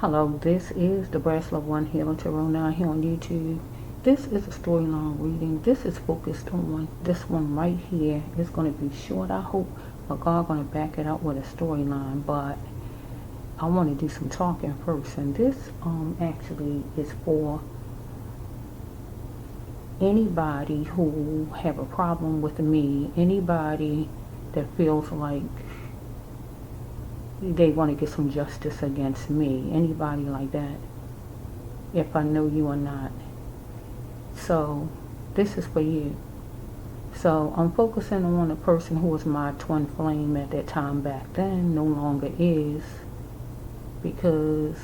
Hello, this is Debraas Love 1 Healer Tarot 9 here on YouTube. This is a storyline reading. This is focused on this one right here. It's going to be short, I hope, but God going to back it up with a storyline. But I want to do some talking first, and this actually is for anybody who have a problem with me, anybody that feels like they want to get some justice against me, anybody like that, if I know you or not. So this is for you. So I'm focusing on a person who was my twin flame at that time back then, no longer is, because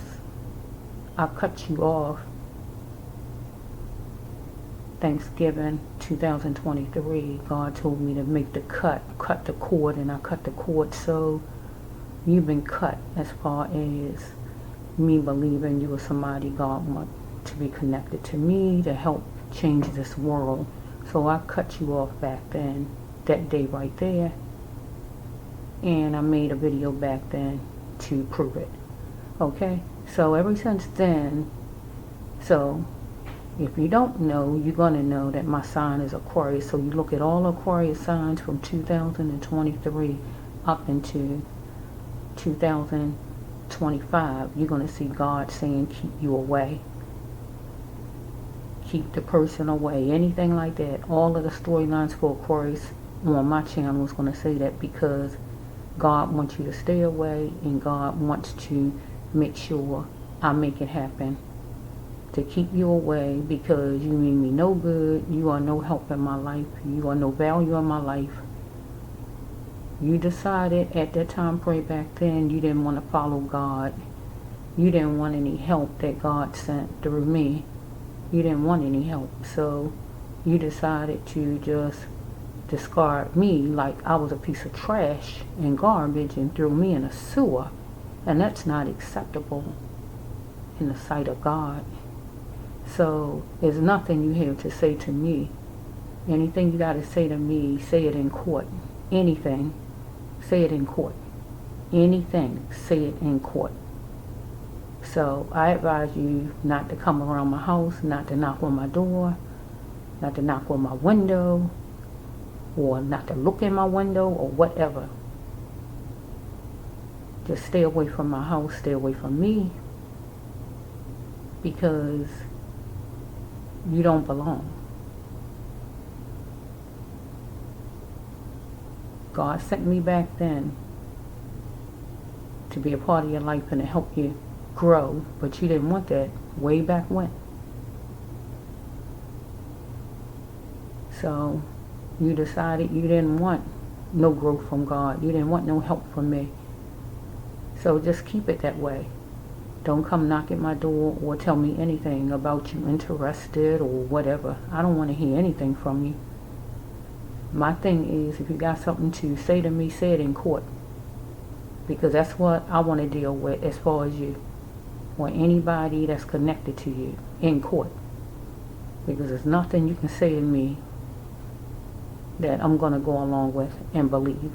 I cut you off Thanksgiving 2023. God told me to make the cut the cord, and I cut the cord. So you've been cut as far as me believing you are somebody God wants to be connected to me, to help change this world. So I cut you off back then, that day right there. And I made a video back then to prove it. Okay? So ever since then, so if you don't know, you're going to know that my sign is Aquarius. So you look at all Aquarius signs from 2023 up into 2025, you're going to see God saying keep you away, keep the person away, anything like that. All of the storylines for Aquarius on my channel is going to say that, because God wants you to stay away, and God wants to make sure I make it happen to keep you away, because you mean me no good, you are no help in my life, you are no value in my life. You decided at that time frame back then you didn't want to follow God. You didn't want any help that God sent through me. You didn't want any help. So you decided to just discard me like I was a piece of trash and garbage, and threw me in a sewer. And that's not acceptable in the sight of God. So there's nothing you have to say to me. Anything you got to say to me, say it in court. Anything. Say it in court. Anything, say it in court. So I advise you not to come around my house, not to knock on my door, not to knock on my window, or not to look in my window, or whatever. Just stay away from my house, stay away from me, because you don't belong. God sent me back then to be a part of your life and to help you grow, but you didn't want that way back when. So you decided you didn't want no growth from God. You didn't want no help from me. So just keep it that way. Don't come knock at my door or tell me anything about you interested or whatever. I don't want to hear anything from you. My thing is, if you got something to say to me, say it in court. Because that's what I want to deal with as far as you, or anybody that's connected to you, in court. Because there's nothing you can say to me that I'm going to go along with and believe.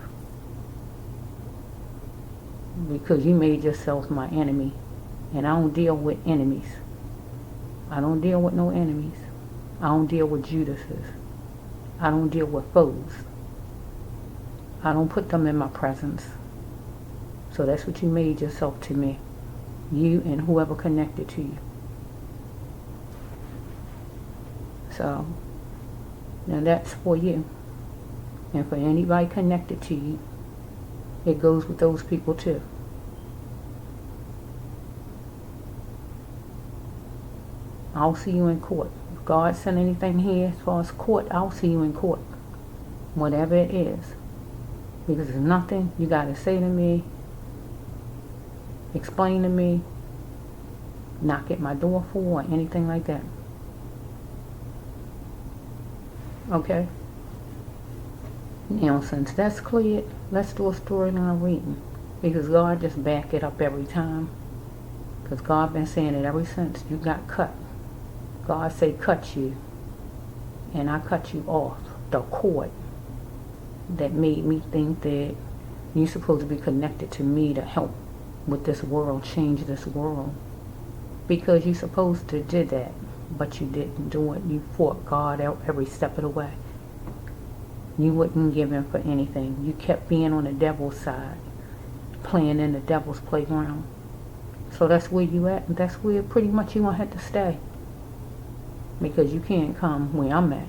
Because you made yourself my enemy. And I don't deal with enemies. I don't deal with no enemies. I don't deal with Judases. I don't deal with foes. I don't put them in my presence. So that's what you made yourself to me. You and whoever connected to you. So, now that's for you. And for anybody connected to you, it goes with those people too. I'll see you in court. If God sent anything here as far as court, I'll see you in court. Whatever it is. Because there's nothing you got to say to me, explain to me, knock at my door for, or anything like that. Okay? Now, since that's cleared, let's do a storyline reading. Because God just back it up every time. Because God been saying it ever since you got cut. God say cut you, and I cut you off the cord that made me think that you're supposed to be connected to me to help with this world, change this world. Because you're supposed to did that, but you didn't do it. You fought God out every step of the way. You wouldn't give in for anything. You kept being on the devil's side, playing in the devil's playground. So that's where you at, and that's where pretty much you're going to have to stay. Because you can't come where I'm at.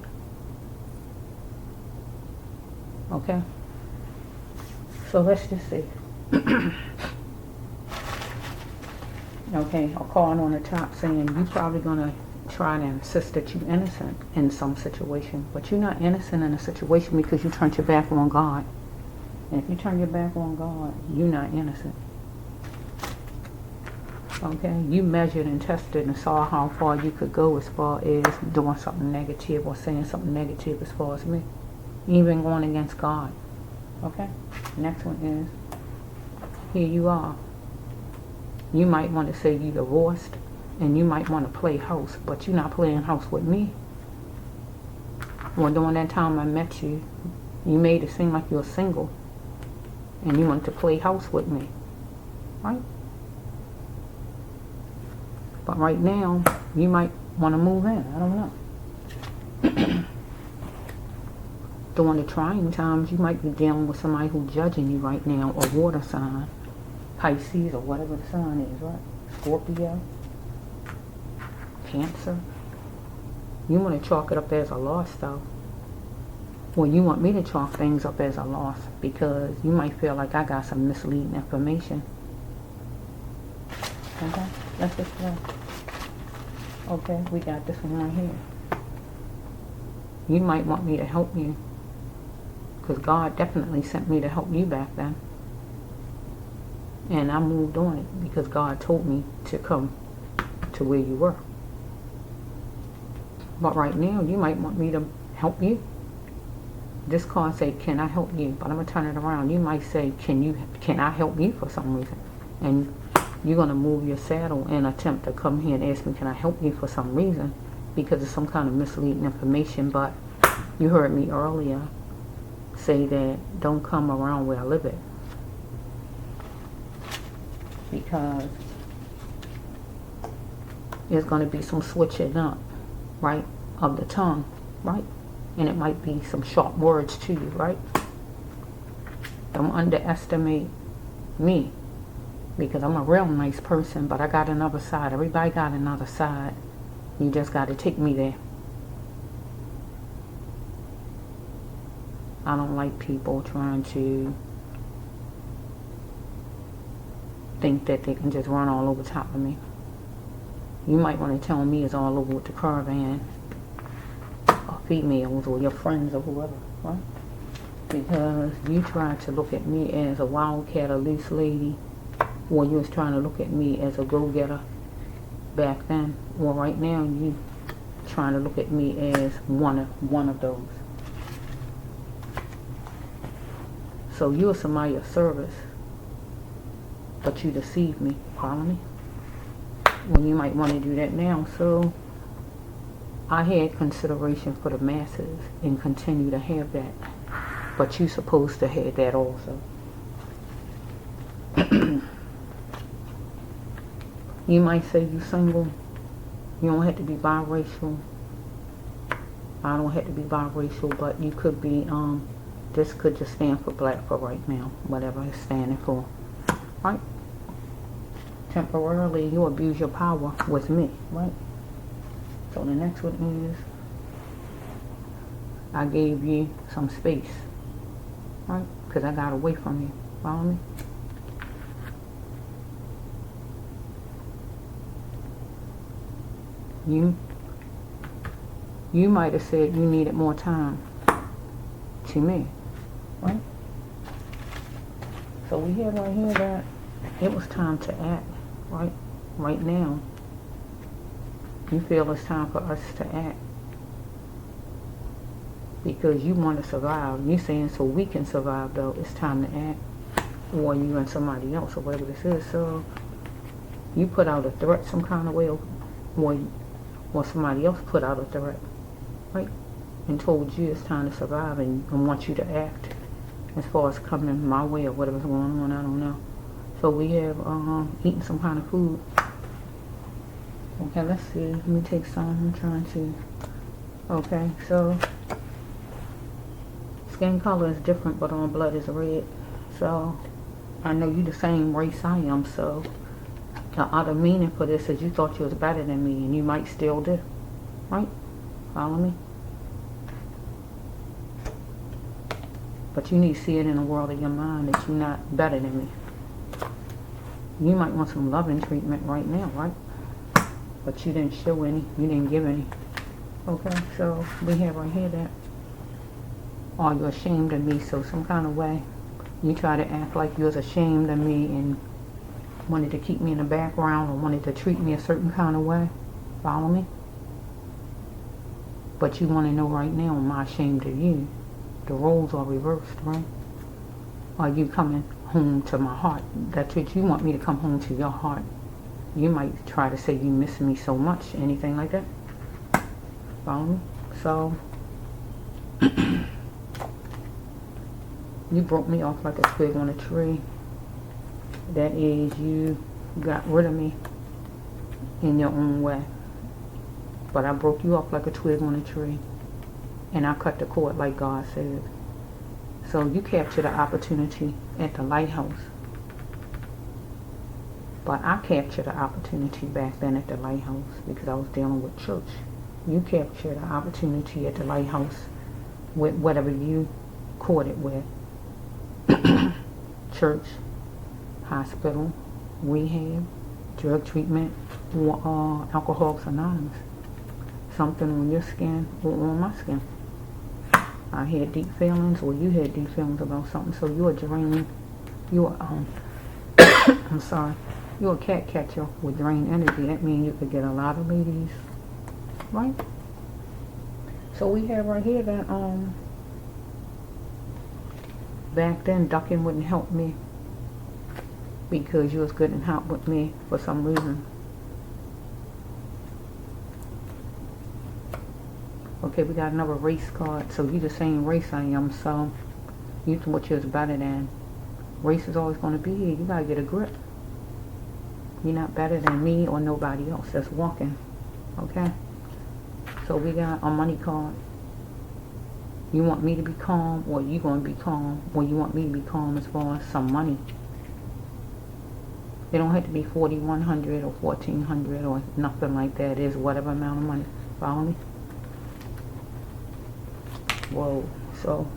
Okay? So let's just see. Okay, a card on the top saying you're probably going to try to insist that you're innocent in some situation. But you're not innocent in a situation because you turned your back on God. And if you turn your back on God, you're not innocent. Okay, you measured and tested and saw how far you could go as far as doing something negative or saying something negative as far as me. Even going against God. Okay, next one is, here you are. You might want to say you're divorced and you might want to play house, but you're not playing house with me. Well, during that time I met you, you made it seem like you're single and you wanted to play house with me. Right? But right now, you might want to move in. I don't know. During the trying times, you might be dealing with somebody who's judging you right now, a water sign, Pisces, or whatever the sign is, right? Scorpio, Cancer. You want to chalk it up as a loss, though. Well, you want me to chalk things up as a loss because you might feel like I got some misleading information. Okay, let's just go. Okay, we got this one right here. You might want me to help you because God definitely sent me to help you back then. And I moved on it because God told me to come to where you were. But right now, you might want me to help you. This card say, can I help you? But I'm going to turn it around. You might say, can I help you for some reason? And you're going to move your saddle and attempt to come here and ask me, can I help you for some reason? Because of some kind of misleading information. But you heard me earlier say that don't come around where I live at. Because there's going to be some switching up, right, of the tongue, right? And it might be some sharp words to you, right? Don't underestimate me. Because I'm a real nice person, but I got another side. Everybody got another side. You just got to take me there. I don't like people trying to think that they can just run all over top of me. You might want to tell me it's all over with the caravan, or females, or your friends, or whoever, right? Because you tried to look at me as a wildcat, a loose lady, or you was trying to look at me as a go-getter back then. Well, right now you trying to look at me as one of those. So you're somebody of service, but you deceive me. Follow me? Well, you might want to do that now. So I had consideration for the masses and continue to have that, but you're supposed to have that also. You might say you're single. You don't have to be biracial. I don't have to be biracial, but you could be, this could just stand for black for right now, whatever it's standing for, right? Temporarily, you abuse your power with me, right? So the next one is, I gave you some space, right? Because I got away from you, follow me? You might have said you needed more time to me, right? So we have right here that it was time to act, right? Right now, you feel it's time for us to act because you want to survive. You're saying so we can survive, though. It's time to act, or you and somebody else, or whatever this is. So you put out a threat some kind of way, or somebody else put out a threat, right? And told you it's time to survive and want you to act as far as coming my way or whatever's going on, I don't know. So we have eaten some kind of food. Okay, let's see. Let me take some. I'm trying to. Okay, so skin color is different, but our blood is red. So I know you the same race I am. So the other meaning for this is you thought you was better than me, and you might still do. Right? Follow me? But you need to see it in the world of your mind that you're not better than me. You might want some loving treatment right now, right? But you didn't show any. You didn't give any. Okay, so we have right here that, are you ashamed of me? So some kind of way you try to act like you was ashamed of me and wanted to keep me in the background or wanted to treat me a certain kind of way. Follow me? But you want to know right now, am I ashamed of you? The roles are reversed, right? Are you coming home to my heart? That's what you want me to come home to your heart. You might try to say you miss me so much, anything like that. Follow me? So you broke me off like a twig on a tree. That is, you got rid of me in your own way. But I broke you off like a twig on a tree. And I cut the cord like God said. So you captured the opportunity at the lighthouse. But I captured the opportunity back then at the lighthouse because I was dealing with church. You captured the opportunity at the lighthouse with whatever you caught it with. Church, hospital, rehab, drug treatment, or Alcoholics Anonymous. Something on your skin or on my skin. I had deep feelings, or you had deep feelings about something, so you're draining. You're I'm sorry. You're a cat catcher with drained energy. That means you could get a lot of ladies, right? So we have right here that back then ducking wouldn't help me because you was good and hot with me for some reason. Okay, we got another race card. So you the same race I am, so you thought you was better than. Race is always going to be here. You got to get a grip. You're not better than me or nobody else that's walking. Okay? So we got a money card. You want me to be calm, or you going to be calm, or you want me to be calm as far as some money. It don't have to be $4,100 or $1,400 or nothing like that. It is whatever amount of money. Follow me? Whoa, so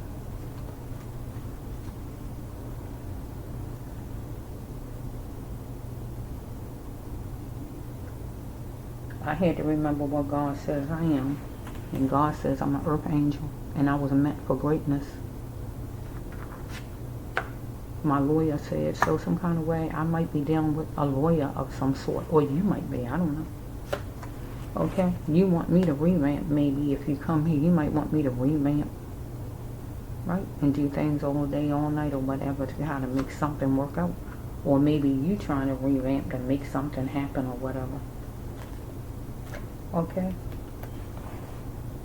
I had to remember what God says I am. And God says I'm an earth angel and I was meant for greatness. My lawyer said, so some kind of way I might be dealing with a lawyer of some sort, or you might be, I don't know. Okay, you want me to revamp. Maybe if you come here, you might want me to revamp, right? And do things all day, all night, or whatever to how to make something work out. Or maybe you trying to revamp to make something happen or whatever. Okay?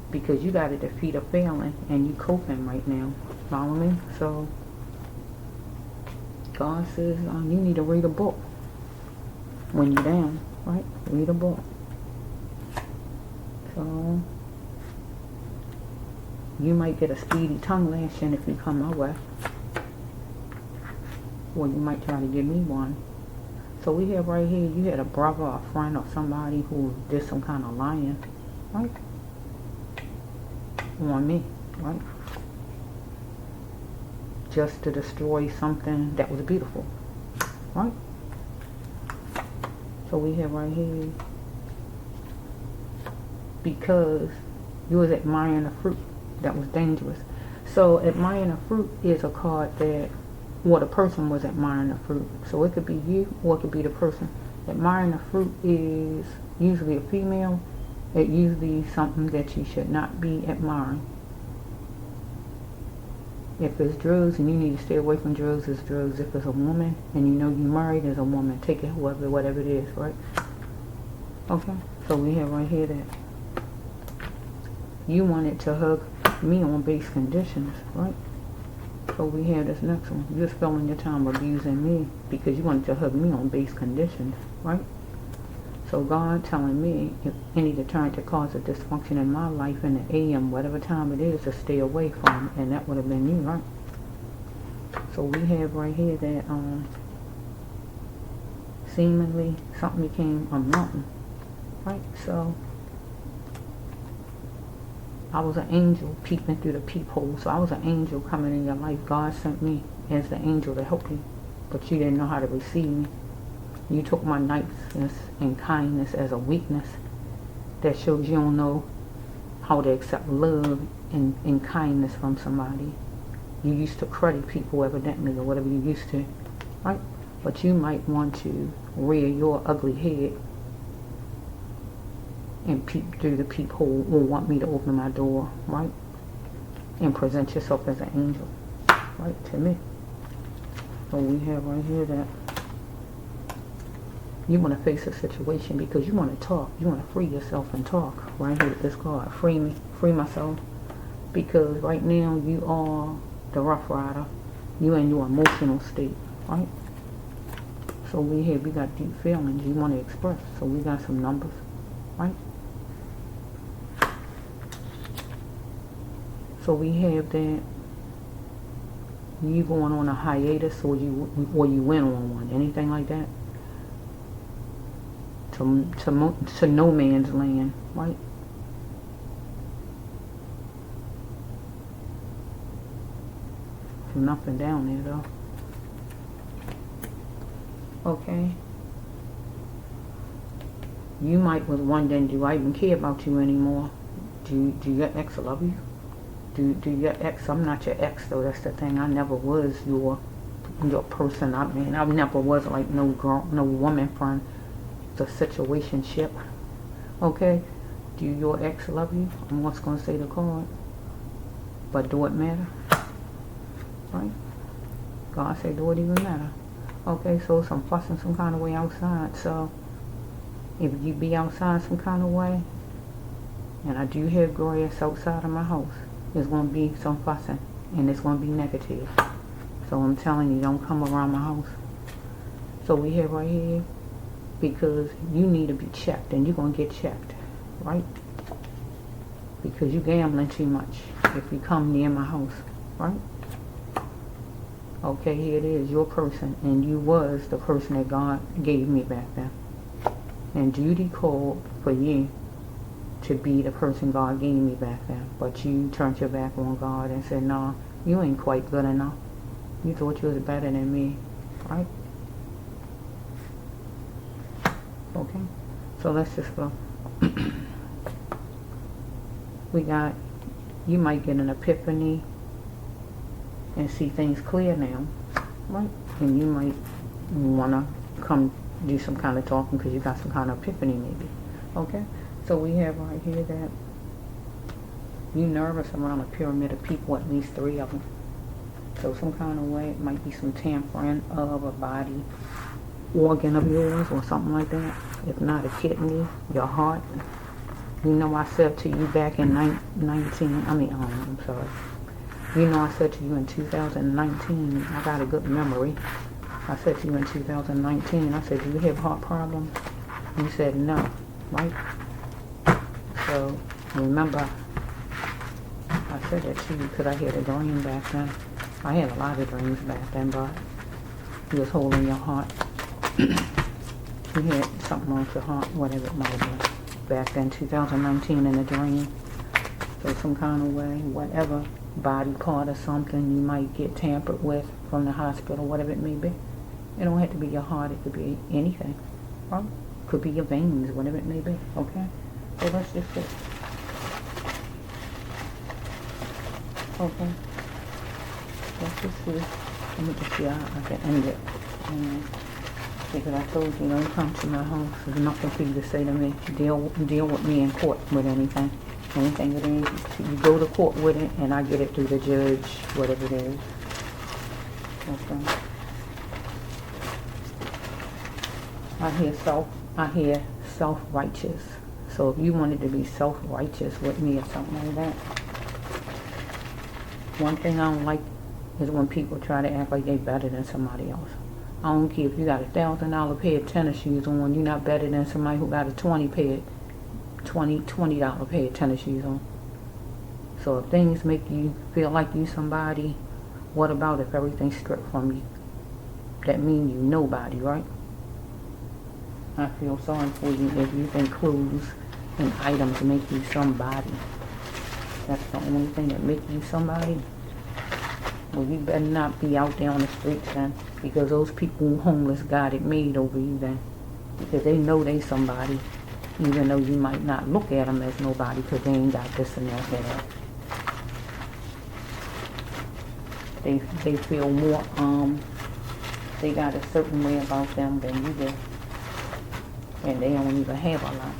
Because you got to defeat a failing and you coping right now. Follow me? So God says you need to read a book when you're down, right? Read a book. So you might get a speedy tongue lashing if you come my way. Or you might try to give me one. So we have right here, you had a brother, a friend, or somebody who did some kind of lying, right? On me, right? Just to destroy something that was beautiful, right? So we have right here, because you was admiring a fruit that was dangerous. So admiring a fruit is a card that, well, the person was admiring the fruit. So it could be you or it could be the person. Admiring a fruit is usually a female. It usually something that you should not be admiring. If it's drugs and you need to stay away from drugs, it's drugs. If it's a woman and you know you're married as a woman, take it whatever it is, right? Okay, so we have right here that you wanted to hug me on base conditions, right? So we have this next one. You're spending your time abusing me because you wanted to hug me on base conditions, right? So God telling me if any deterrent to cause a dysfunction in my life in the AM, whatever time it is, to stay away from, and that would have been you, right? So we have right here that seemingly something became a mountain, right? So I was an angel peeping through the peephole. So I was an angel coming in your life. God sent me as the angel to help you, but you didn't know how to receive me. You took my niceness and kindness as a weakness. That shows you don't know how to accept love and kindness from somebody. You used to credit people evidently, or whatever you used to, right? But you might want to rear your ugly head and peep through the peephole, or want me to open my door, right? And present yourself as an angel, right, to me. So we have right here that you want to face a situation because you want to talk. You want to free yourself and talk. Right here with this card. Free me. Free myself. Because right now you are the Rough Rider. You in your emotional state, right? So we got deep feelings you want to express. So we got some numbers, right? So we have that you going on a hiatus, or you went on one. Anything like that? To no man's land, right? Nothing down there though. Okay. You might was wondering, do I even care about you anymore? Do your ex love you? Do your ex? I'm not your ex though. That's the thing. I never was your person. I mean, I never was like no woman friend. The situationship. Okay. Do your ex love you? I'm what's gonna say the card. But do it matter? Right? God said, do it even matter? Okay, so some fussing some kind of way outside. So if you be outside some kind of way, and I do have grass outside of my house, there's going to be some fussing, and it's going to be negative. So I'm telling you, don't come around my house. So we have right here, because you need to be checked, and you're going to get checked, right? Because you gambling too much if you come near my house, right? Okay, here it is, your person, and you was the person that God gave me back then. And duty called for you to be the person God gave me back then. But you turned your back on God and said, nah, you ain't quite good enough. You thought you was better than me, right? Okay, so let's just go. We got, you might get an epiphany and see things clear now, right? And you might want to come do some kind of talking because you got some kind of epiphany maybe. Okay, so we have right here that you nervous around a pyramid of people, at least 3 of them. So some kind of way, it might be some tampering of a body organ of yours or something like that. If not, a kidney, your heart. You know, I said to you back in I'm sorry. You know, I said to you in 2019, I got a good memory. I said to you in 2019, I said, do you have heart problems? You said no, right? So, remember, I said that to you because I had a dream back then. I had a lot of dreams back then, but you was holding your heart. You had something wrong with your heart, whatever it might have been. Back then, 2019 in a dream. So some kind of way, whatever body part or something you might get tampered with from the hospital, whatever it may be. It don't have to be your heart, it could be anything, right? It could be your veins, whatever it may be, okay? So let's just see. Okay. Let's just see. Let me just see how I can end it. Because I told you, don't come to my house. There's nothing for you to say to me. Deal with me in court with anything. Anything that you go to court with it, and I get it through the judge, whatever it is. Okay. I hear self-righteous. So if you wanted to be self-righteous with me or something like that. One thing I don't like is when people try to act like they're better than somebody else. I don't care if you got $1,000 pair of tennis shoes on, you're not better than somebody who got a $20 pair of tennis shoes on. So if things make you feel like you somebody, what about if everything's stripped from you? That means you nobody, right? I feel sorry for you if you think clothes and items make you somebody. That's the only thing that make you somebody. Well, you better not be out there on the streets then, because those people who homeless got it made over you then, because they know they somebody, even though you might not look at them as nobody, because they ain't got this and that. They feel more, they got a certain way about them than you do, and they don't even have a lot.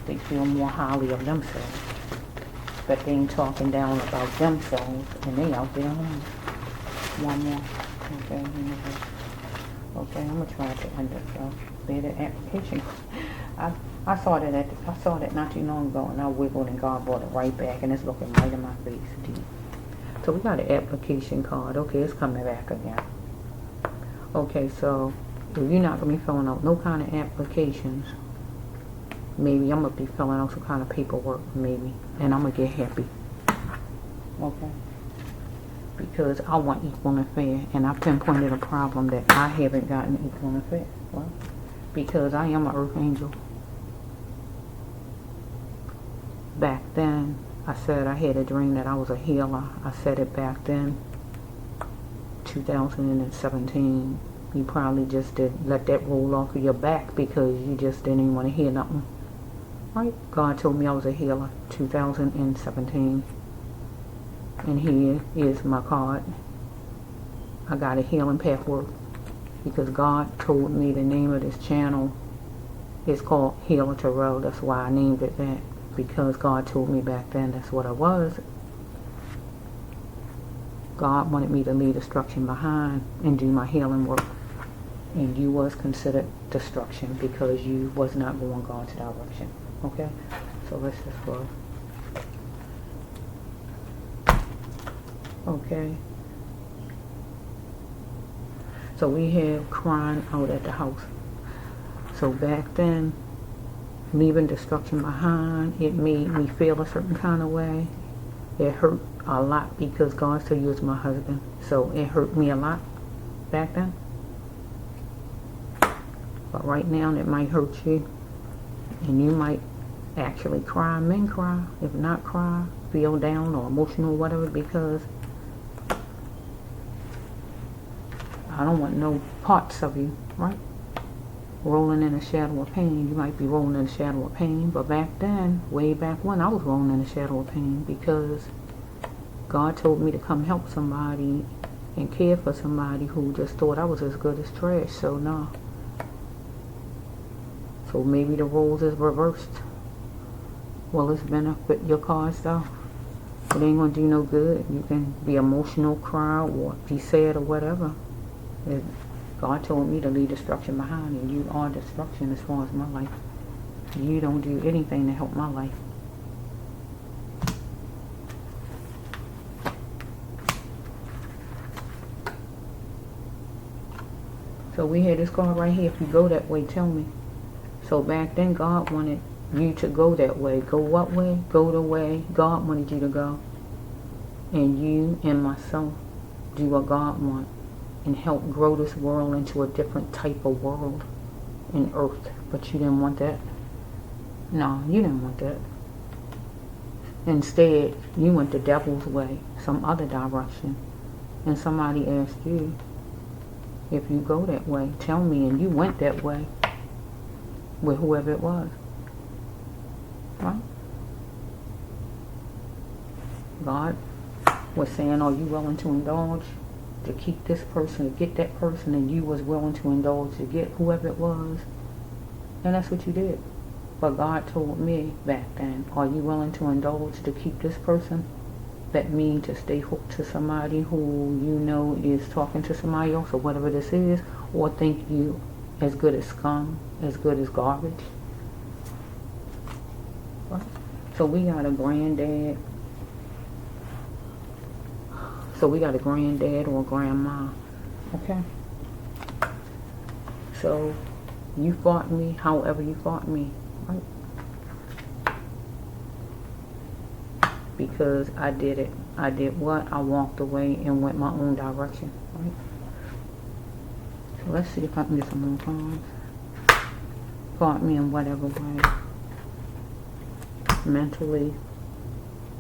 They feel more highly of themselves, but they ain't talking down about themselves, and they out there homeless. One more. Okay, I'm gonna try to end it. So, there's the application. I saw that not too long ago, and I wiggled, and God brought it right back, and it's looking right in my face. Deep. So we got an application card. Okay, it's coming back again. Okay, so if you're not gonna be filling out no kind of applications, maybe I'm gonna be filling out some kind of paperwork, maybe, and I'm gonna get happy. Okay. Because I want equal and fair, and I pinpointed a problem that I haven't gotten equal and fair. Well, because I am an earth angel. Back then, I said I had a dream that I was a healer. I said it back then, 2017. You probably just did let that roll off of your back because you just didn't even want to hear nothing. Right? God told me I was a healer, 2017. And here is my card. I got a healing pathwork because God told me the name of this channel is called Healer Terrell. That's why I named it that, because God told me back then that's what I was. God wanted me to leave destruction behind and do my healing work. And you was considered destruction because you was not going God's direction. Okay? So let's just go. Okay. So we have crying out at the house. So back then, leaving destruction behind, it made me feel a certain kind of way. It hurt a lot because God said you was my husband. So it hurt me a lot back then. But right now it might hurt you. And you might actually cry. Men cry. If not cry, feel down or emotional or whatever, because I don't want no parts of you, right? Rolling in a shadow of pain. You might be rolling in a shadow of pain, but back then, way back when, I was rolling in a shadow of pain because God told me to come help somebody and care for somebody who just thought I was as good as trash. So no. So maybe the roles is reversed. Well, it's benefit your cause though. It ain't gonna do no good. You can be emotional, cry, or be sad or whatever. God told me to leave destruction behind, and you are destruction as far as my life. You don't do anything to help my life. So we had this card right here. If you go that way, tell me. So back then, God wanted you to go that way. Go what way? Go the way God wanted you to go. And you and myself do what God wants and help grow this world into a different type of world in earth. But you didn't want that. No, you didn't want that. Instead, you went the devil's way, some other direction. And somebody asked you, if you go that way, tell me, and you went that way with whoever it was. Right? God was saying, are you willing to indulge to keep this person, to get that person, and you was willing to indulge to get whoever it was? And that's what you did. But God told me back then, are you willing to indulge to keep this person? That means to stay hooked to somebody who you know is talking to somebody else or whatever this is, or think you as good as scum, as good as garbage. Right? So we got a granddad. So we got a granddad or a grandma. Okay? So you fought me however you fought me, right? Because I did it. I did what? I walked away and went my own direction, right? So let's see if I can get some more cards. Fought me in whatever way. Mentally,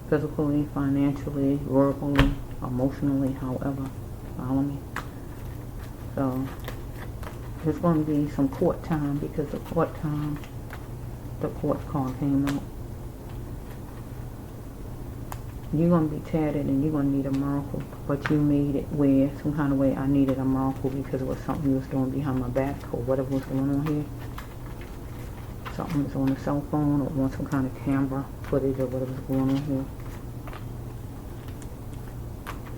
physically, financially, verbally, emotionally, however. Follow me? So there's going to be some court time, because the court card came out. You're going to be tattered and you're going to need a miracle. But you made it where, some kind of way, I needed a miracle because it was something you was doing behind my back or whatever was going on here. Something was on a cell phone or on some kind of camera footage or whatever was going on here.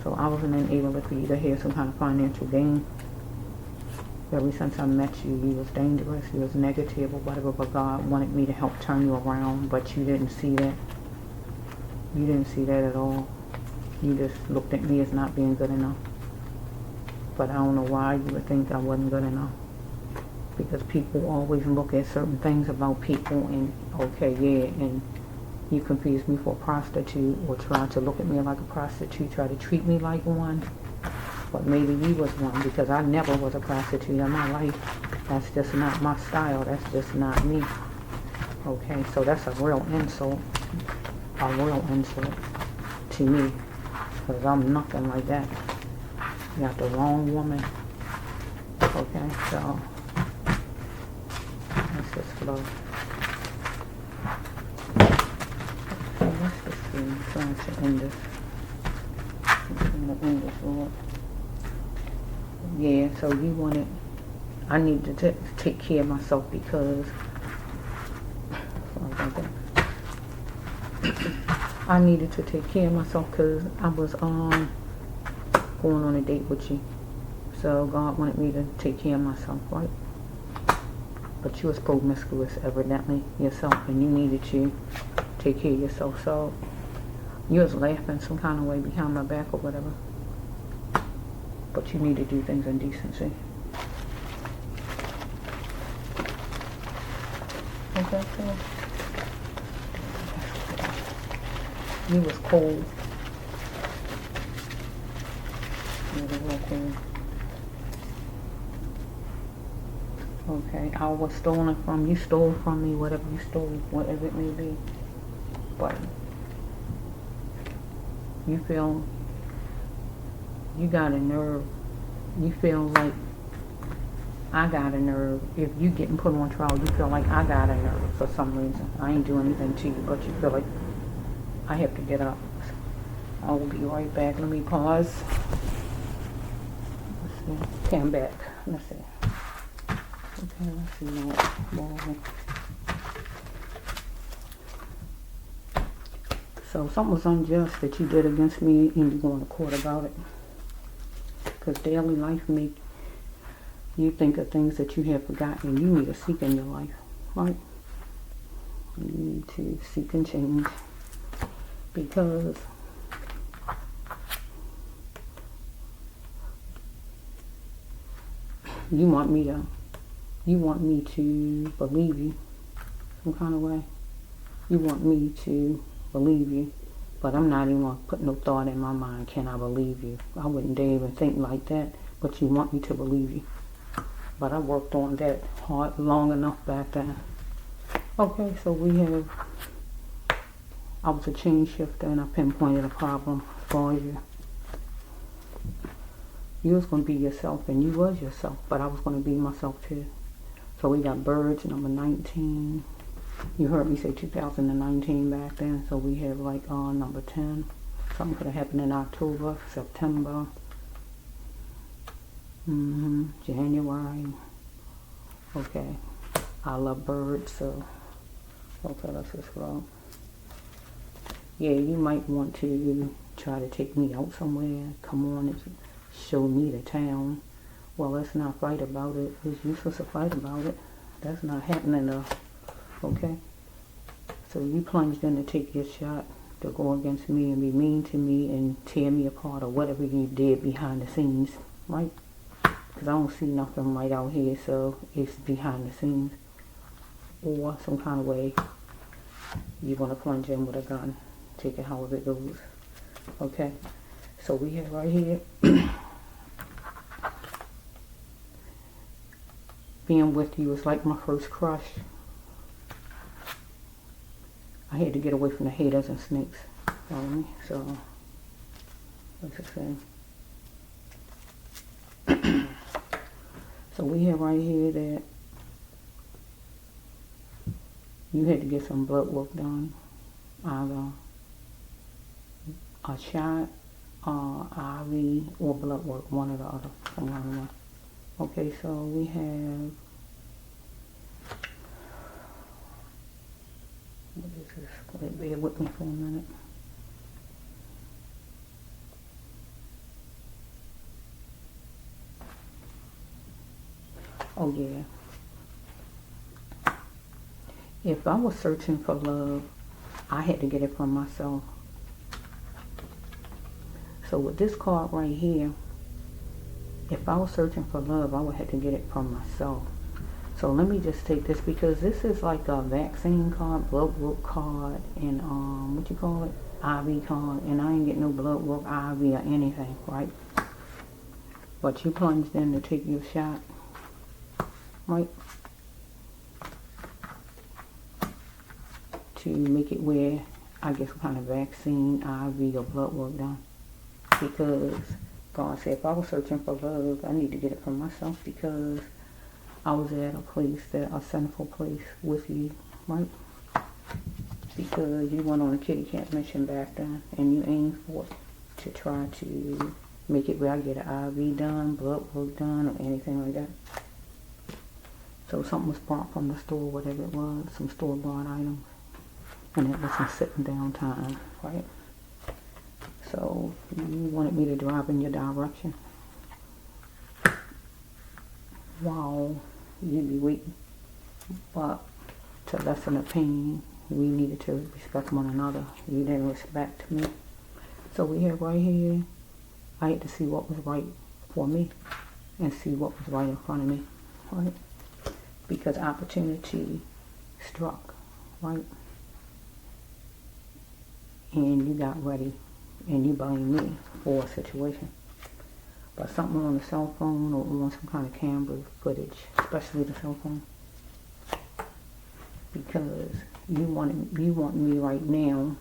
So I wasn't able for you to have some kind of financial gain. Ever since I met you, you was dangerous, you was negative or whatever, but God wanted me to help turn you around, but you didn't see that. You didn't see that at all. You just looked at me as not being good enough. But I don't know why you would think I wasn't good enough. Because people always look at certain things about people and, okay, yeah, and you confused me for a prostitute or tried to look at me like a prostitute, try to treat me like one. But maybe you was one, because I never was a prostitute in my life. That's just not my style. That's just not me. Okay, so that's a real insult. A real insult to me, because I'm nothing like that. You got the wrong woman. Okay, so let's just flow. So let's just see. I'm trying to end this. I'm trying to end this, Lord. Yeah, so you wanted, I need to take care of myself because, sorry about that. I needed to take care of myself because I was going on a date with you. So God wanted me to take care of myself, right? But you was promiscuous, evidently, yourself, and you needed to take care of yourself. So you was laughing some kind of way behind my back or whatever. But you need to do things in decency. Okay, so you was cold. You was real cold. Okay, I was stolen from you, stole from me, whatever you stole, whatever it may be. But you feel, you got a nerve. You feel like I got a nerve. If you getting put on trial, you feel like I got a nerve for some reason. I ain't doing anything to you, but you feel like I have to get up. I will be right back. Let me pause. Let's see. Okay, I'm back. Let's see. Okay, let's see now. So something was unjust that you did against me, and you're going to court about it. Because daily life make you think of things that you have forgotten. You need to seek in your life, right? You need to seek and change. Because you want me to believe you some kind of way. You want me to believe you, but I'm not even going to put no thought in my mind, can I believe you? I wouldn't dare even think like that, but you want me to believe you. But I worked on that hard long enough back then. Okay, so I was a change shifter and I pinpointed a problem for you. You was going to be yourself, and you was yourself, but I was going to be myself too. So we got birds, number 19. You heard me say 2019 back then, so we have like number 10. Something could have happened in October, September, January. Okay, I love birds, so okay, let's just go. Yeah, you might want to try to take me out somewhere, come on and show me the town. Well, let's not fight about it. It's useless to fight about it. That's not happening though. Okay? So you plunged in to take your shot. to go against me and be mean to me and tear me apart or whatever you did behind the scenes, right? Because I don't see nothing right out here, so it's behind the scenes. Or some kind of way you want to plunge in with a gun. Take it however it goes. Okay? So we have right here, being with you was like my first crush. I had to get away from the haters and snakes. Follow me? So, what's it say? So we have right here that you had to get some blood work done. Either a shot, IV, or blood work, one or the other. One. Okay, so we have, what is this? Bear with me for a minute. Oh yeah. If I was searching for love, I had to get it from myself. So with this card right here, if I was searching for love, I would have to get it from myself. So let me just take this, because this is like a vaccine card, blood work card, and what you call it? IV card, and I ain't getting no blood work, IV, or anything, right? But you plunged in to take your shot, right? To make it where, I guess, kind of vaccine, IV, or blood work done. Because God said if I was searching for love, I need to get it from myself, because I was at a place, a sinful place with you, right? Because you went on a kitty cat mission back then, and you aimed for to try to make it where I get an IV done, blood work done, or anything like that. So something was brought from the store, whatever it was, some store-bought items, and it was some sitting down time, right? So you wanted me to drive in your direction. Wow, you'd be waiting. But to lessen the pain, we needed to respect one another. You didn't respect me. So we have right here, I had to see what was right for me and see what was right in front of me, right? Because opportunity struck, right? And you got ready, and you blamed me for a situation. But something on the cell phone or on some kind of camera footage, especially the cell phone. Because you want me right now,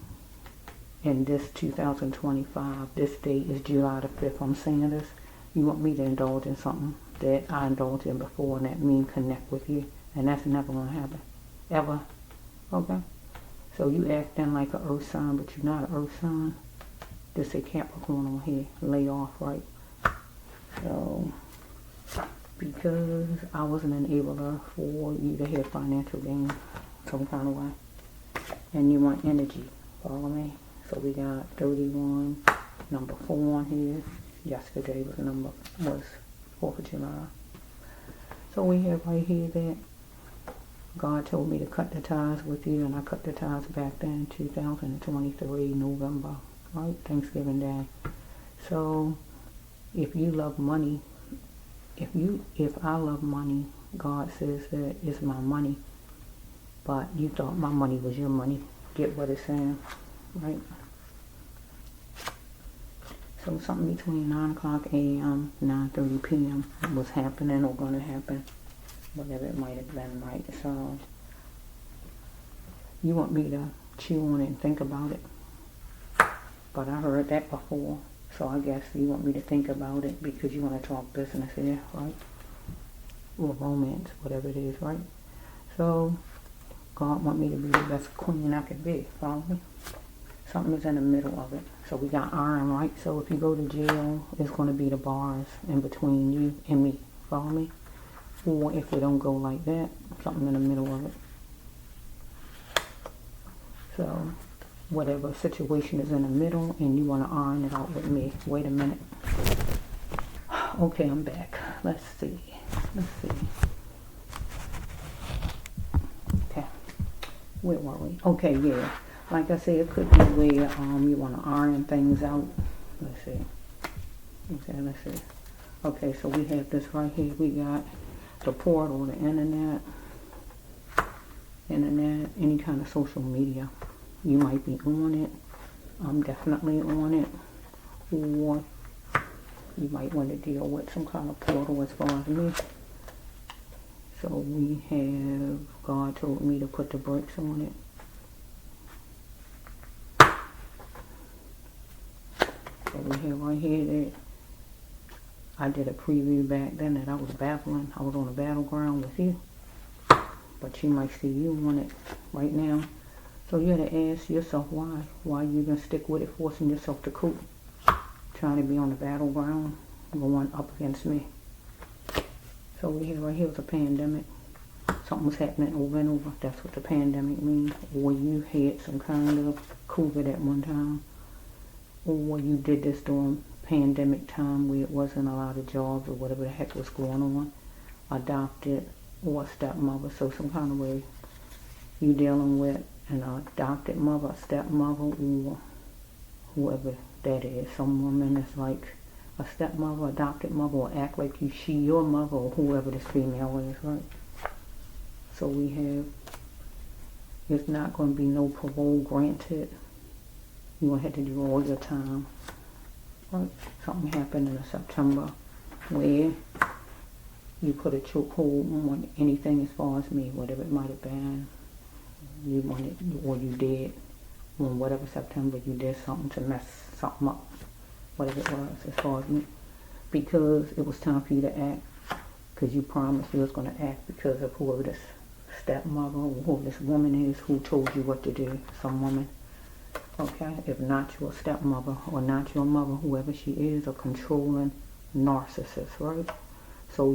in this 2025, this date is July the 5th, I'm saying this, you want me to indulge in something that I indulged in before, and that means connect with you. And that's never going to happen. Ever. Okay? So you acting like an earth sign, but you're not an earth sign. This is Capricorn on here. Lay off, right? So, because I was an enabler for you to have financial gain some kind of way. And you want energy. Follow me? So we got 31, number 4 on here. Yesterday was 4th of July. So we have right here that God told me to cut the ties with you, and I cut the ties back then, 2023, November, right? Thanksgiving Day. So if you love money, if I love money, God says that it's my money, but you thought my money was your money. Get what it's saying, right? So something between 9 o'clock a.m., 9:30 p.m. was happening or going to happen. Whatever it might have been, right? So you want me to chew on it and think about it. But I heard that before. So I guess you want me to think about it because you want to talk business here, right? Or romance, whatever it is, right? So God want me to be the best queen I could be. Follow me? Something is in the middle of it. So we got iron, right? So if you go to jail, it's going to be the bars in between you and me. Follow me? Or if it don't go like that, something in the middle of it. So whatever situation is in the middle and you want to iron it out with me. Wait a minute. Okay, I'm back. Let's see. Okay. Where were we? Okay, yeah. like I said, it could be where you want to iron things out. Let's see. Okay, let's see. Okay, so we have this right here. We got the portal, the internet, any kind of social media. You might be on it. I'm definitely on it. Or you might want to deal with some kind of portal as far as me. So we have, God told me to put the brakes on it. So we have right here that I did a preview back then that I was battling. I was on a battleground with you. But you might see you on it right now. So you got to ask yourself why. Why you going to stick with it, forcing yourself to cope. Trying to be on the battleground, going up against me. So we have right here was a pandemic. Something was happening over and over. That's what the pandemic means. Or you had some kind of COVID at one time. Or you did this during pandemic time where it wasn't a lot of jobs or whatever the heck was going on. Adopted or stepmother. So some kind of way you dealing with an adopted mother, stepmother, or whoever that is. Some woman is like a stepmother, adopted mother, or act like she your mother, or whoever this female is, right? So we have, it's not going to be no parole granted. You're going to have to do all your time, right? Something happened in September where you put a chokehold on anything as far as me, whatever it might have been. You wanted, or you did, on whatever September you did something to mess something up, whatever it was as far as me, because it was time for you to act, because you promised you was going to act because of whoever this stepmother or whoever this woman is who told you what to do, some woman, okay? If not your stepmother or not your mother, whoever she is, a controlling narcissist, right? So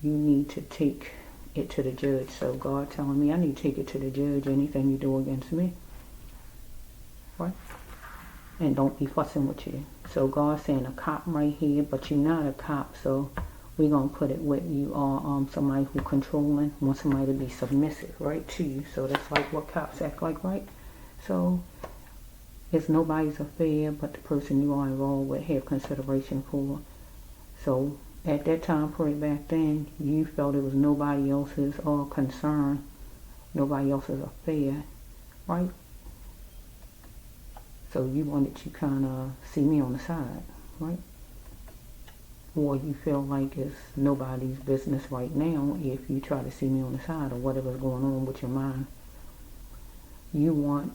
you need to take it to the judge. So God telling me I need to take it to the judge, anything you do against me, right? And don't be fussing with you. So God's saying a cop right here, but you're not a cop, so we're going to put it with you are somebody who controlling, wants somebody to be submissive, right, to you. So that's like what cops act like, right? So it's nobody's affair but the person you are involved with, have consideration for. So at that time period back then, you felt it was nobody else's concern, nobody else's affair, right? So you wanted to kind of see me on the side, right? Or you feel like it's nobody's business right now if you try to see me on the side or whatever's going on with your mind. You want,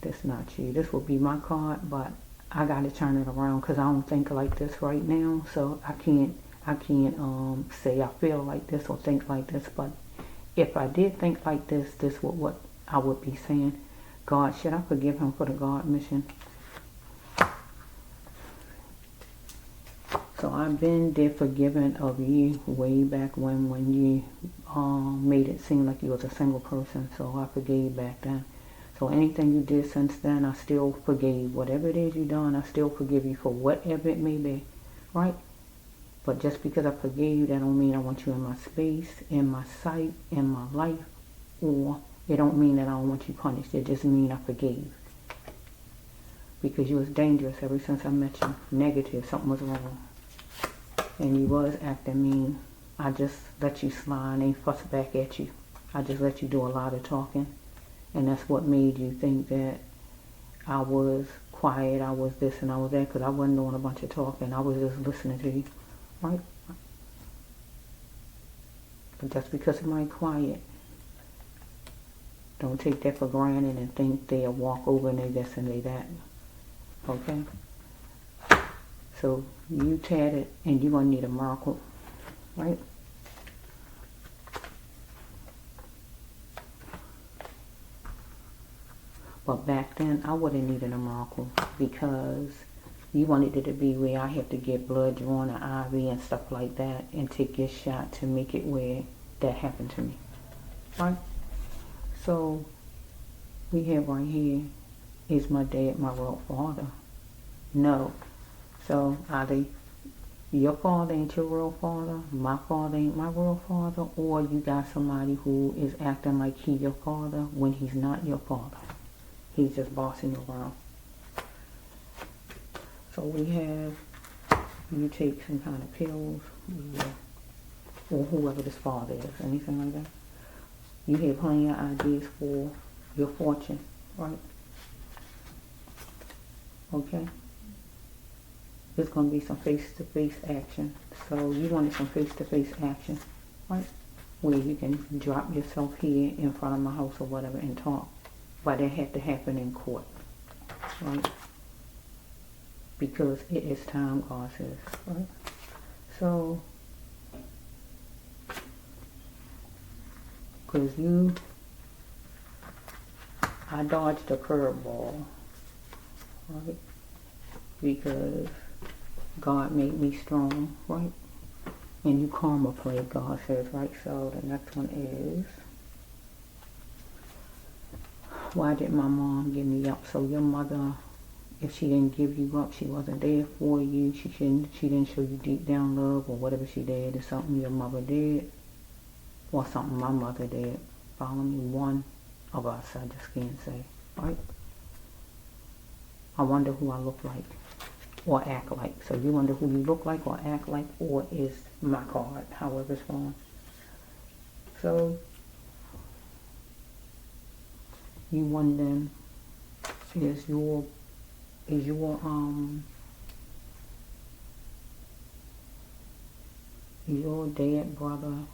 that's not you. This will be my card, but I got to turn it around because I don't think like this right now. So I can't say I feel like this or think like this. But if I did think like this, this would what I would be saying. God, should I forgive him for the God mission? So I've been forgiven of you way back when you made it seem like you was a single person. So I forgave back then. So anything you did since then, I still forgave. Whatever it is you done, I still forgive you for whatever it may be, right? But just because I forgave you, that don't mean I want you in my space, in my sight, in my life, or it don't mean that I don't want you punished. It just means I forgave. Because you was dangerous ever since I met you. Negative, something was wrong. And you was acting mean. I just let you slide and ain't fuss back at you. I just let you do a lot of talking. And that's what made you think that I was quiet, I was this and I was that, because I wasn't doing a bunch of talking. I was just listening to you, right? But just because somebody's quiet, don't take that for granted and think they'll walk over and they this and they that, okay? So you tatted and you're going to need a miracle, right? But back then, I wouldn't need a miracle because you wanted it to be where I have to get blood drawn, an IV and stuff like that, and take your shot to make it where that happened to me, right? So we have right here, is my dad my real father? No. So either your father ain't your real father, my father ain't my real father, or you got somebody who is acting like he your father when he's not your father. He's just bossing you around. So we have, you take some kind of pills, or whoever this father is, anything like that. You have plenty of ideas for your fortune, right? Okay? There's going to be some face-to-face action. So you wanted some face-to-face action, right? Where you can drop yourself here in front of my house or whatever and talk. But it had to happen in court, right? Because it is time, God says, right? So, because I dodged a curveball, right? Because God made me strong, right? And you karma play, God says, right? So the next one is, why did my mom give me up? So your mother, if she didn't give you up, she wasn't there for you. She didn't show you deep down love, or whatever she did is something your mother did, or something my mother did. Follow me? One of us, I just can't say, right? I wonder who I look like or act like. So you wonder who you look like or act like, or is my card, however it's going. So you wonder, is your dead brother,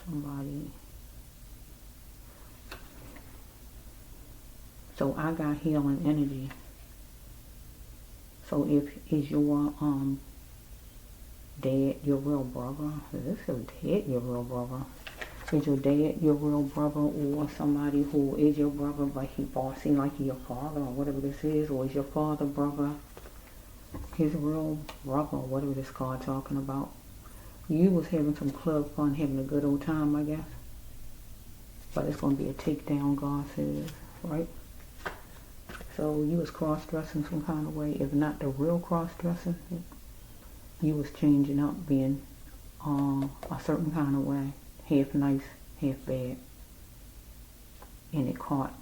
somebody. So I got healing energy. So if is your dad your real brother? This is dad your real brother. Is your dad your real brother, or somebody who is your brother but he bossy like your father, or whatever this is, or is your father brother his real brother, or whatever this card talking about? You was having some club fun, having a good old time, I guess. But it's going to be a takedown, God says, right? So you was cross-dressing some kind of way. If not the real cross-dressing, you was changing up, being a certain kind of way. Half nice, half bad. And it caught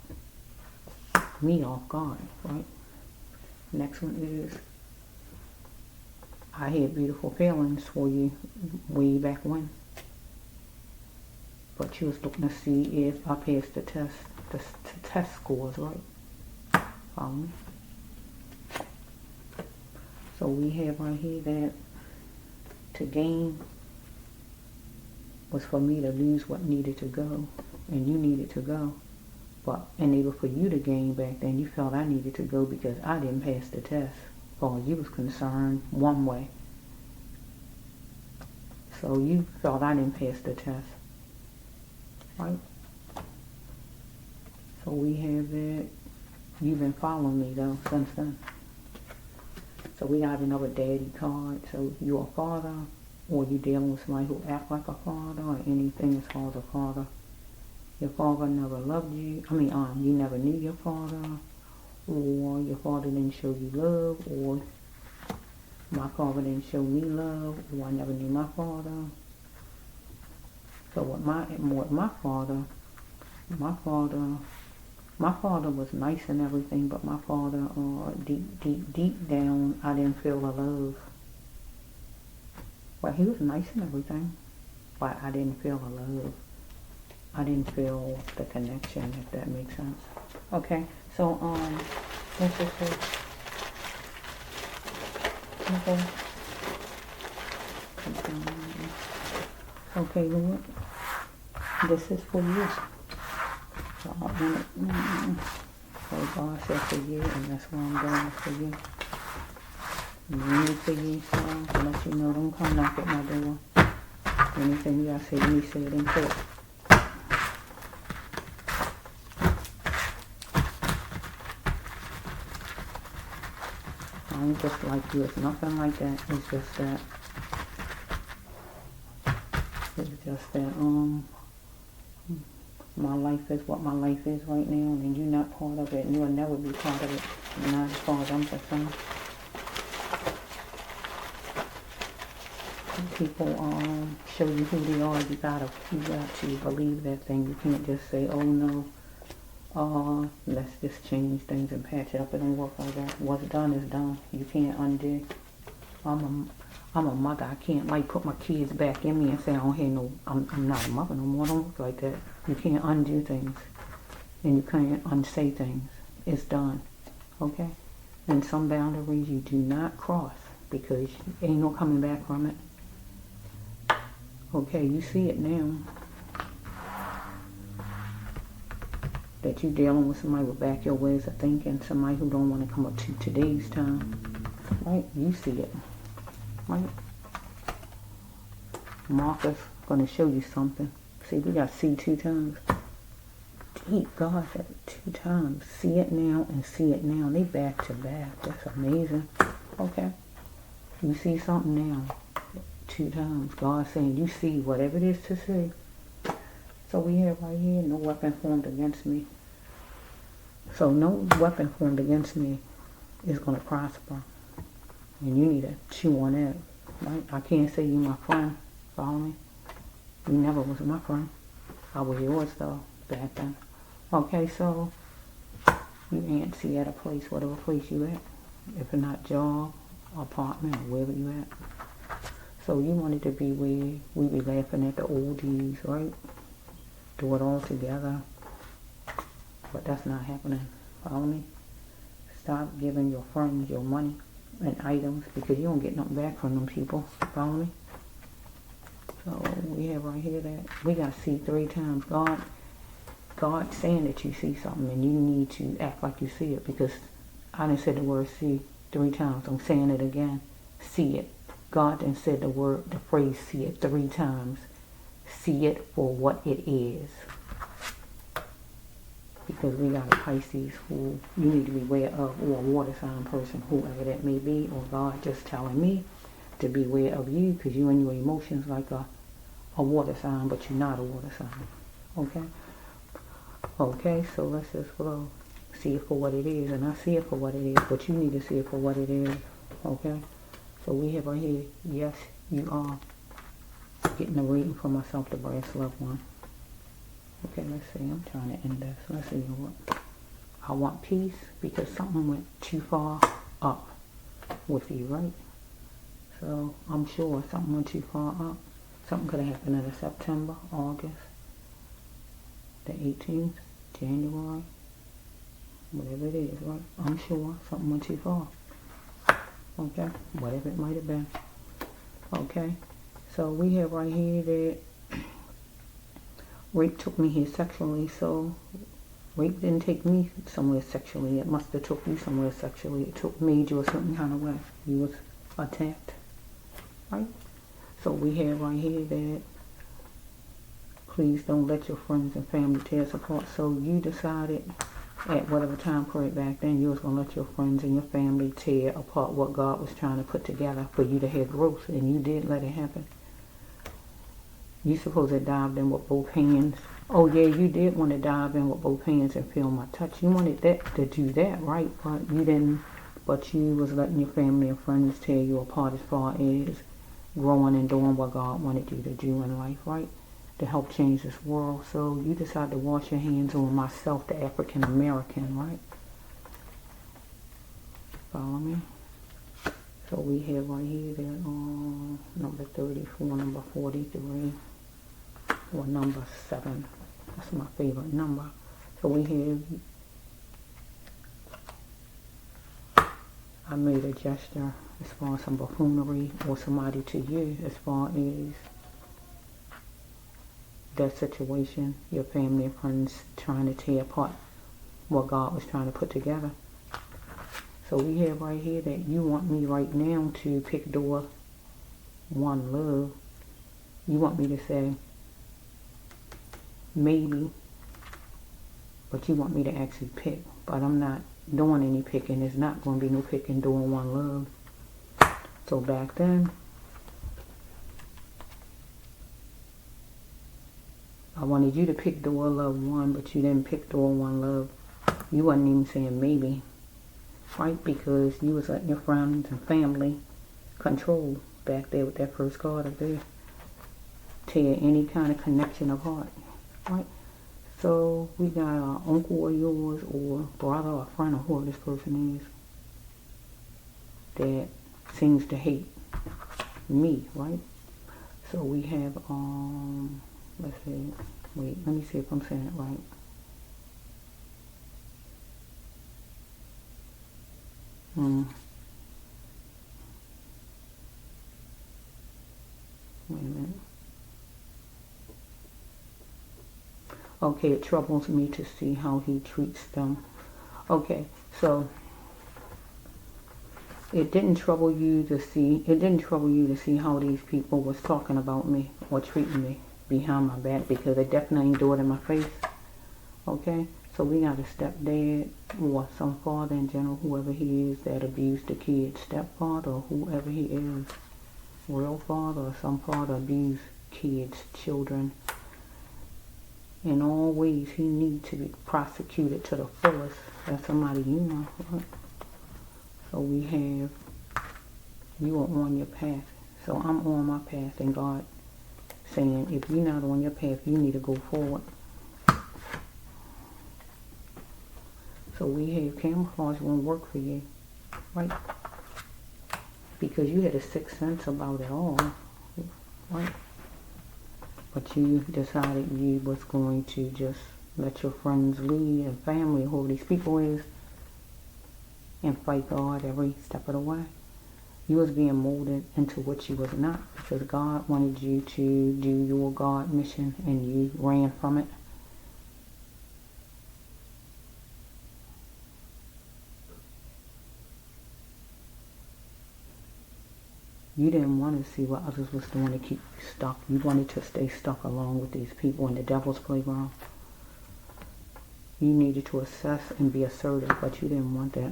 me off guard, right? Next one is, I had beautiful feelings for you way back when. But you was looking to see if I passed the test, the test scores, right? Follow me? So we have right here that to gain was for me to lose what needed to go, and you needed to go. But in order for you to gain back then, you felt I needed to go because I didn't pass the test. Or you was concerned one way. So you felt I didn't pass the test. Right? So we have that. You've been following me though since then. So we got another daddy card. So you're a father, or you dealing with somebody who act like a father, or anything as far as a father. Your father never loved you. You never knew your father, or your father didn't show you love, or my father didn't show me love, or I never knew my father. So with my father was nice and everything, but my father, deep down, I didn't feel the love. Well, he was nice and everything, but I didn't feel the love. I didn't feel the connection, if that makes sense. Okay, so, what's this for? Okay, Lord, this is for you. So God said for you, and that's why I'm doing it for you. You need for you, so I'll let you know, don't come knock at my door. Anything you gotta say to me, say it in court. I ain't just like you, it's nothing like that, it's just that, My life is what my life is right now, and you're not part of it, and you'll never be part of it. Not as far as I'm concerned. When people show you who they are, you got to believe that thing. You can't just say, oh no, let's just change things and patch it up. It don't work like that. What's done is done. You can't undo. I'm a mother. I can't like put my kids back in me and say I don't have no. I'm not a mother no more. I don't work like that. You can't undo things, and you can't unsay things. It's done. Okay. And some boundaries you do not cross because ain't no coming back from it. Okay, you see it now. That you're dealing with somebody with back your ways of thinking, somebody who don't want to come up to today's time. Right? You see it. Right? Marcus gonna show you something. See, we got see 2 times. Deep, God said 2 times. See it now and see it now. They back to back. That's amazing. Okay. You see something now. 2 times. God saying you see whatever it is to see. So we have right here, no weapon formed against me. So no weapon formed against me is going to prosper. And you need to chew on that. Right? I can't say you my friend. Follow me? You never was my friend. I was yours though, back then. Okay, so you antsy at a place, whatever place you at. If it's not job, apartment, or wherever you at. So you wanted to be where we be laughing at the oldies, right? Do it all together. But that's not happening. Follow me? Stop giving your friends your money and items because you don't get nothing back from them people. Follow me? So we have right here that we got to see 3 times. God saying that you see something and you need to act like you see it because I didn't say the word see 3 times. I'm saying it again. See it. God didn't say the phrase see it 3 times. See it for what it is. Because we got a Pisces who you need to be aware of, or a water sign person, whoever that may be, or God just telling me to be aware of you because you and your emotions like a water sign, but you're not a water sign. Okay? Okay, so let's just flow. See it for what it is, and I see it for what it is, but you need to see it for what it is. Okay? So we have right here, yes, you are getting a reading for myself, Debraas Love one. Okay, let's see. I'm trying to end this. Let's see what. I want peace because something went too far up with you, right? So I'm sure something went too far up. Something could have happened in September, August, the 18th, January, whatever it is, right? I'm sure something went too far. Okay, whatever it might have been. Okay, so we have right here that rape took me here sexually, so rape didn't take me somewhere sexually. It must have took you somewhere sexually. It made you a certain kind of way. You was attacked, right? So we have right here that please don't let your friends and family tear us apart. So you decided at whatever time period back then you was going to let your friends and your family tear apart what God was trying to put together for you to have growth, and you did let it happen. You supposed to dive in with both hands. Oh yeah, you did want to dive in with both hands and feel my touch. You wanted that to do that, right? But you didn't. But you was letting your family and friends tear you apart as far as growing and doing what God wanted you to do in life, right? To help change this world. So you decided to wash your hands on myself, the African American, right? Follow me? So we have right here that number 34, number 43, or number 7. That's my favorite number. So we have, I made a gesture as far as some buffoonery or somebody to you as far as that situation, your family and friends trying to tear apart what God was trying to put together. So we have right here that you want me right now to pick door 1, love. You want me to say maybe, but you want me to actually pick. But I'm not doing any picking. There's not going to be no picking door 1, love. So back then, I wanted you to pick Door Love 1, but you didn't pick Door 1 Love. You wasn't even saying maybe, right? Because you was letting your friends and family control back there with that first card up there. Tear any kind of connection apart, right? So we got an uncle of yours or brother or friend or whoever this person is that seems to hate me, right? So we have, let's see, wait, let me see if I'm saying it right. Wait a minute. Okay, it troubles me to see how he treats them. Okay, so it didn't trouble you to see how these people was talking about me or treating me behind my back, because they definitely ain't do it in my face. Okay, so we got a stepdad or some father in general, whoever he is, that abused the kid, stepfather or whoever he is, real father or some father abused kids, children. In all ways, he needs to be prosecuted to the fullest. That's somebody you know, right? So we have, you are on your path. So I'm on my path, and God saying, if you're not on your path, you need to go forward. So we have camouflage won't work for you, right? Because you had a sixth sense about it all, right? But you decided you was going to just let your friends lead and family, who these people is, and fight God every step of the way. You was being molded into what you was not, because God wanted you to do your God mission and you ran from it. You didn't want to see what others was doing to keep you stuck. You wanted to stay stuck along with these people in the devil's playground. You needed to assess and be assertive, but you didn't want that.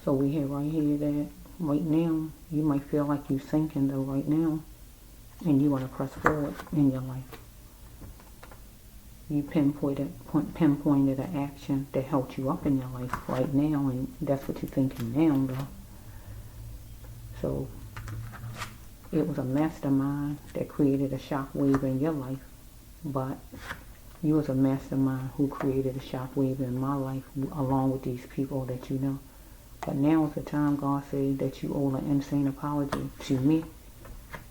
So we have right here that right now, you might feel like you're sinking though right now, and you want to press forward in your life. You pinpointed an action that helped you up in your life right now, and that's what you're thinking now though. So it was a mastermind that created a shockwave in your life, but you was a mastermind who created a shockwave in my life along with these people that you know. But now is the time God said that you owe an insane apology to me,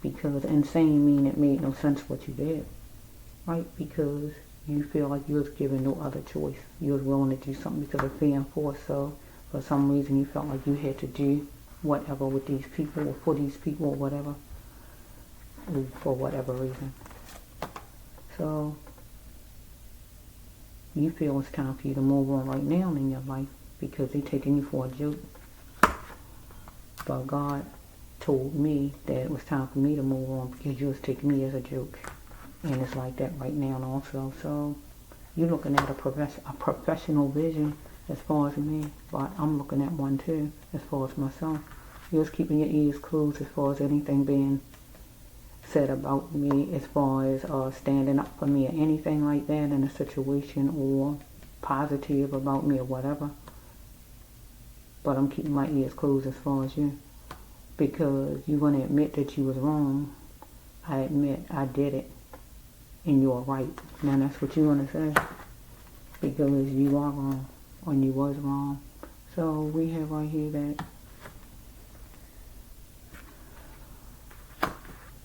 because insane mean it made no sense what you did, right? Because you feel like you was given no other choice. You was willing to do something because of fear and force. So for some reason you felt like you had to do whatever with these people or for these people or whatever, for whatever reason. So you feel it's time for you to move on right now in your life, because they're taking you for a joke. But God told me that it was time for me to move on, because you was taking me as a joke. And it's like that right now also. So you're looking at a professional vision as far as me, but I'm looking at one too as far as myself. You're just keeping your ears closed as far as anything being said about me, as far as standing up for me or anything like that in a situation, or positive about me or whatever. But I'm keeping my ears closed as far as you, because you want to admit that you was wrong. I admit I did it, and you're right. Now that's what you want to say, because you are wrong, and you was wrong. So we have right here that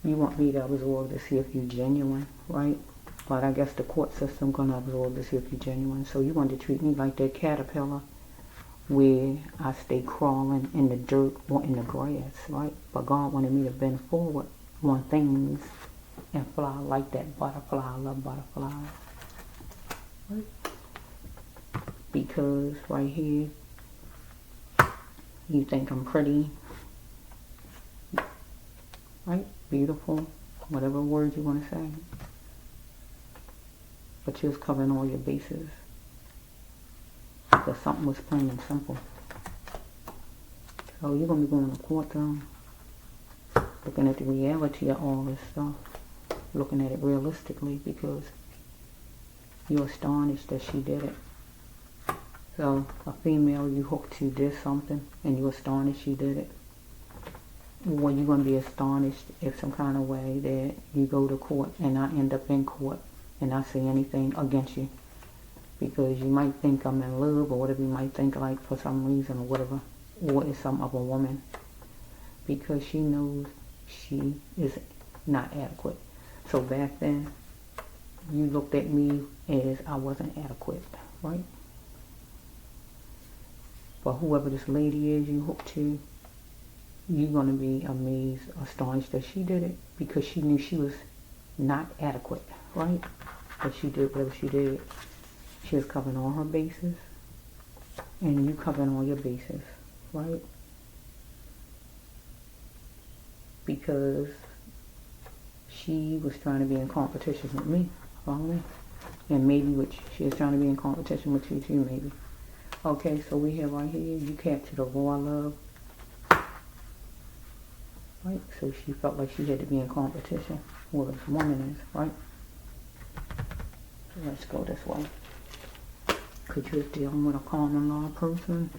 you want me to absorb to see if you're genuine, right? But I guess the court system gonna absorb to see if you're genuine. So you want to treat me like that caterpillar where I stay crawling in the dirt or in the grass, right? But God wanted me to bend forward on things and fly like that butterfly. I love butterflies, right? Because right here, you think I'm pretty, right? Beautiful, whatever word you want to say. But you was covering all your bases, because something was plain and simple. So you're going to be going to court though, looking at the reality of all this stuff. looking at it realistically, because you're astonished that she did it. So a female you hooked to did something and you're astonished she did it. Well, you're going to be astonished if some kind of way that you go to court and I end up in court and I say anything against you. Because you might think I'm in love or whatever you might think, like for some reason or whatever. Or it's some other woman. Because she knows she is not adequate. So back then, you looked at me as I wasn't adequate, right? But whoever this lady is you hooked to, you're going to be amazed, astonished that she did it, because she knew she was not adequate, right? But she did whatever she did. She was covering all her bases, and you covering all your bases, right? Because she was trying to be in competition with me, follow me? And maybe she was trying to be in competition with you too, maybe. Okay, so we have right here, you captured a raw love. Right? So she felt like she had to be in competition with this woman is, right? So let's go this way. Because you're dealing with a common law person.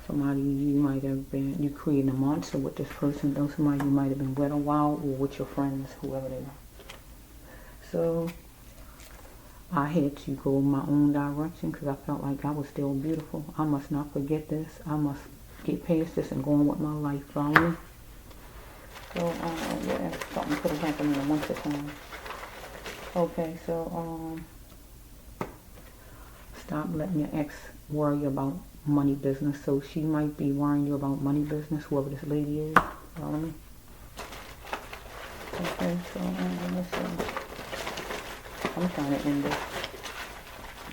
Somebody you might have been, you created a monster with this person, though somebody you might have been with a while, or with your friends, whoever they are. So I had to go my own direction because I felt like I was still beautiful. I must not forget this. I must get past this and go on with my life, follow me? So, yeah, something could have happened in the winter time. Okay, so, stop letting your ex worry about money business. So she might be worrying you about money business, whoever this lady is, follow me? Okay, so, let's see. I'm trying to end it.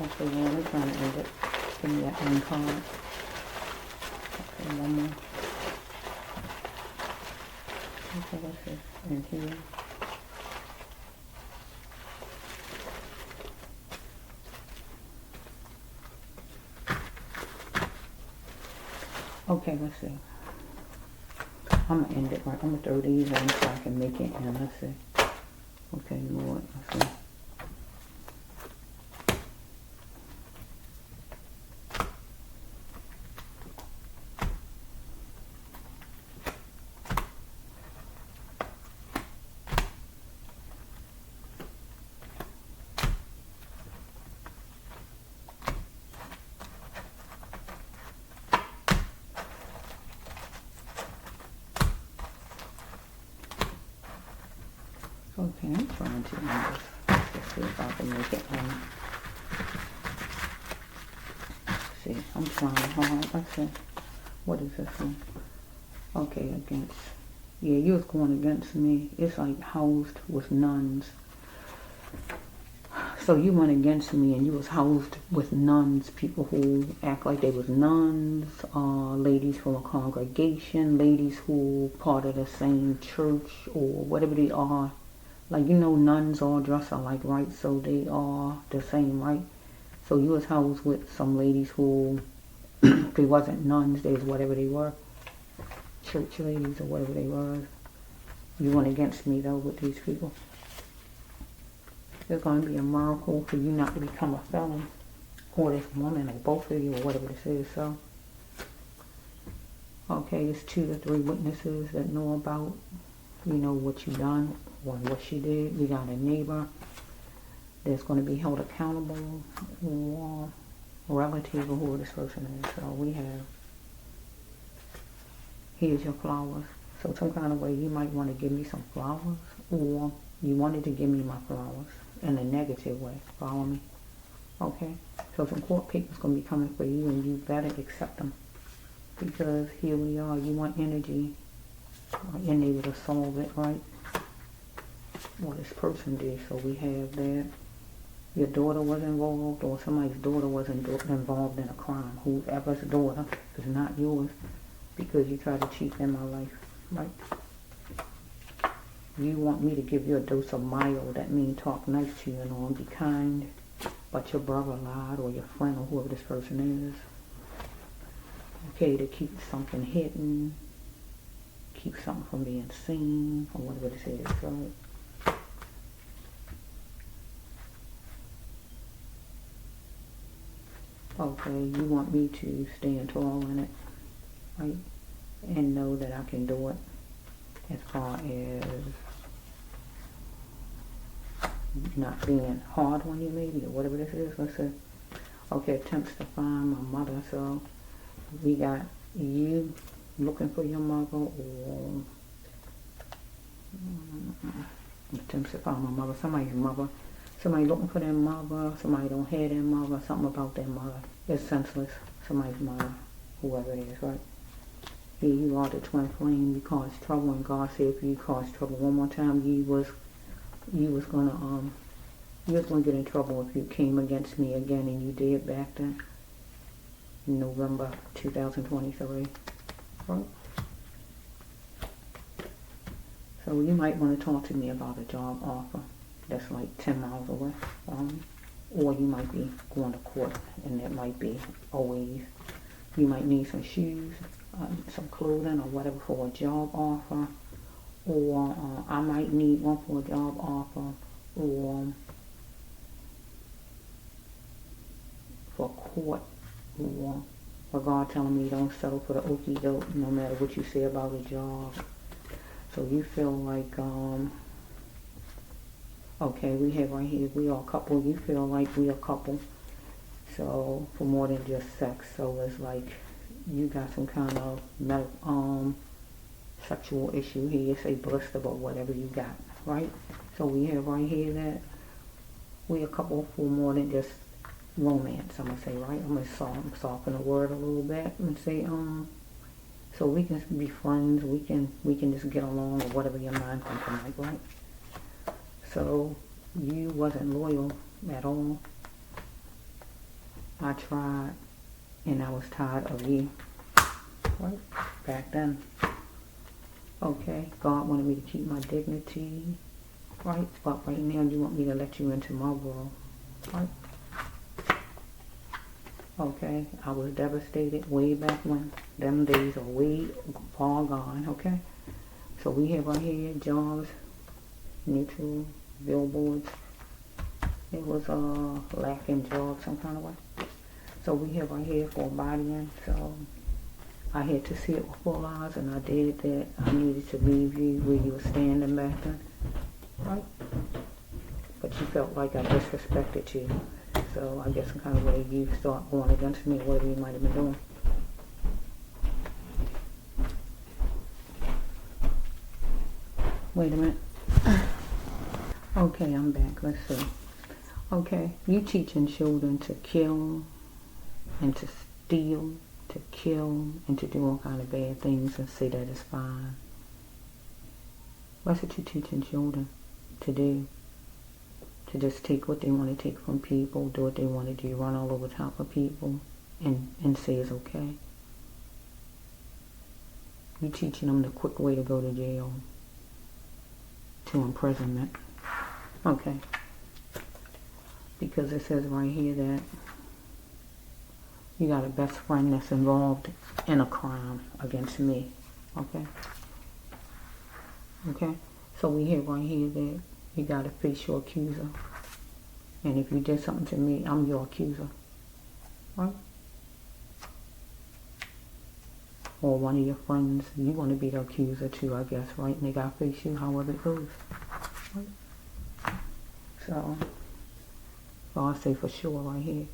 Okay, yeah, I'm trying to end it. Give me that one card. Okay, one more. Okay, what's this? In here. Okay, let's see. I'm going to end it right. I'm going to throw these in so I can make it. And let's see. Okay, Lord, let's see. Okay, I'm trying to end this. Let's see if I can make it. See, I'm trying hard. Let's see. What is this one? Okay, against. Yeah, you was going against me. It's like housed with nuns. So you went against me and you was housed with nuns, people who act like they was nuns, ladies from a congregation, ladies who part of the same church or whatever they are. Like, you know, nuns all dress alike, right? So they are the same, right? So you was housed with some ladies who, they wasn't nuns, they was whatever they were. Church ladies or whatever they were. You went against me, though, with these people. There's going to be a miracle for you not to become a felon. Or this woman, or both of you, or whatever this is, so. Okay, it's 2 to 3 witnesses that know about, you know, what you done. What she did. We got a neighbor that's going to be held accountable, or relative, or who this person is. So we have, here's your flowers. So some kind of way you might want to give me some flowers, or you wanted to give me my flowers in a negative way. Follow me? Okay? So some court papers going to be coming for you, and you better accept them. Because here we are. You want energy. You're able to solve it, right? Well, this person did. So we have that. Your daughter was involved, or somebody's daughter was involved in a crime. Whoever's daughter is not yours, because you tried to cheat in my life, right? You want me to give you a dose of mild. That means talk nice to you and all, be kind. But your brother lied, or your friend, or whoever this person is. Okay, to keep something hidden, keep something from being seen, or whatever this is, right? Okay, you want me to stand tall in it, right? And know that I can do it as far as not being hard on you, maybe, or whatever this is. Let's say, okay, attempts to find my mother. So we got you looking for your mother, or attempts to find my mother. Somebody's mother. Somebody looking for their mother. Somebody don't have their mother. Something about their mother. It's senseless. Somebody's mother, whoever it is, right? Here you are, the twin flame. You cause trouble, and God said if you cause trouble one more time, you was gonna get in trouble if you came against me again, and you did back then, in November 2023, right? So you might want to talk to me about a job offer that's like 10 miles away, or you might be going to court, and that might be always. You might need some shoes, some clothing, or whatever for a job offer, or I might need one for a job offer, or for court, or God telling me don't settle for the okie doke no matter what you say about a job. So you feel like, okay, we have right here, we are a couple. You feel like we are a couple. So for more than just sex, so it's like you got some kind of sexual issue here, say blister, but whatever you got, right? So we have right here that we a couple for more than just romance. I'm gonna say, right? I'm gonna soften the word a little bit and say, so we can be friends. We can just get along, or whatever your mind thinking like, right? So you wasn't loyal at all. I tried, and I was tired of you, right? Back then. Okay, God wanted me to keep my dignity, right? But right now you want me to let you into my world, right? Okay, I was devastated way back when. Them days are way far gone, okay? So we have right here jobs, neutral, billboards. It was lacking jobs some kind of way. So we have right here for bodying. So I had to see it with full eyes, and I did that. I needed to leave you where you were standing back then, right? But you felt like I disrespected you. So I guess some kind of way you start going against me, whatever you might have been doing. Wait a minute. Okay, I'm back. Let's see. Okay, you teaching children to kill and to steal, to kill and to do all kind of bad things and say that it's fine. That's what you teaching children to do. To just take what they want to take from people, do what they want to do, run all over top of people, and say it's okay. You teaching them the quick way to go to jail, to imprisonment. Okay. Because it says right here that you got a best friend that's involved in a crime against me. Okay? Okay? So we have right here that you got to face your accuser. And if you did something to me, I'm your accuser. Right? Or one of your friends, you want to be the accuser too, I guess, right? And they got to face you however it goes. Right? So I say for sure right here.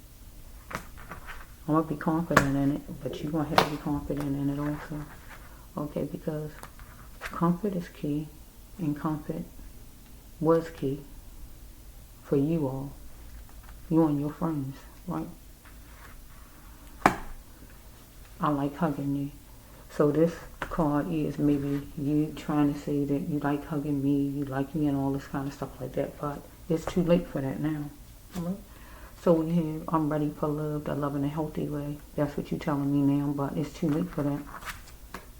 I'm going to be confident in it, but you're going to have to be confident in it also. Okay, because comfort is key, and comfort was key for you all, you and your friends, right? I like hugging you. So this card is maybe you trying to say that you like hugging me, you like me and all this kind of stuff like that, but it's too late for that now, all right? So we have, I'm ready for love, the love in a healthy way. That's what you're telling me now, but it's too late for that.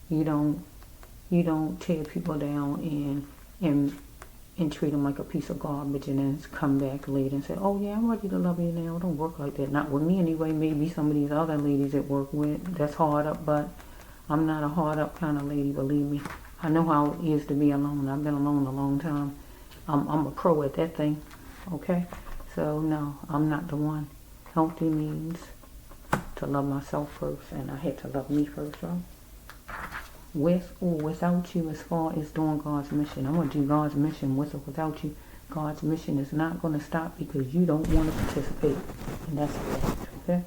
You don't tear people down and treat them like a piece of garbage and then come back later and say, oh yeah, I'm ready to love you now. It don't work like that. Not with me anyway. Maybe some of these other ladies at work with, that's hard up, but I'm not a hard up kind of lady, believe me. I know how it is to be alone. I've been alone a long time. I'm a pro at that thing, okay? So no, I'm not the one. Healthy means to love myself first, and I had to love me first, right? With or without you, as far as doing God's mission. I'm going to do God's mission with or without you. God's mission is not going to stop because you don't want to participate. And that's it, okay?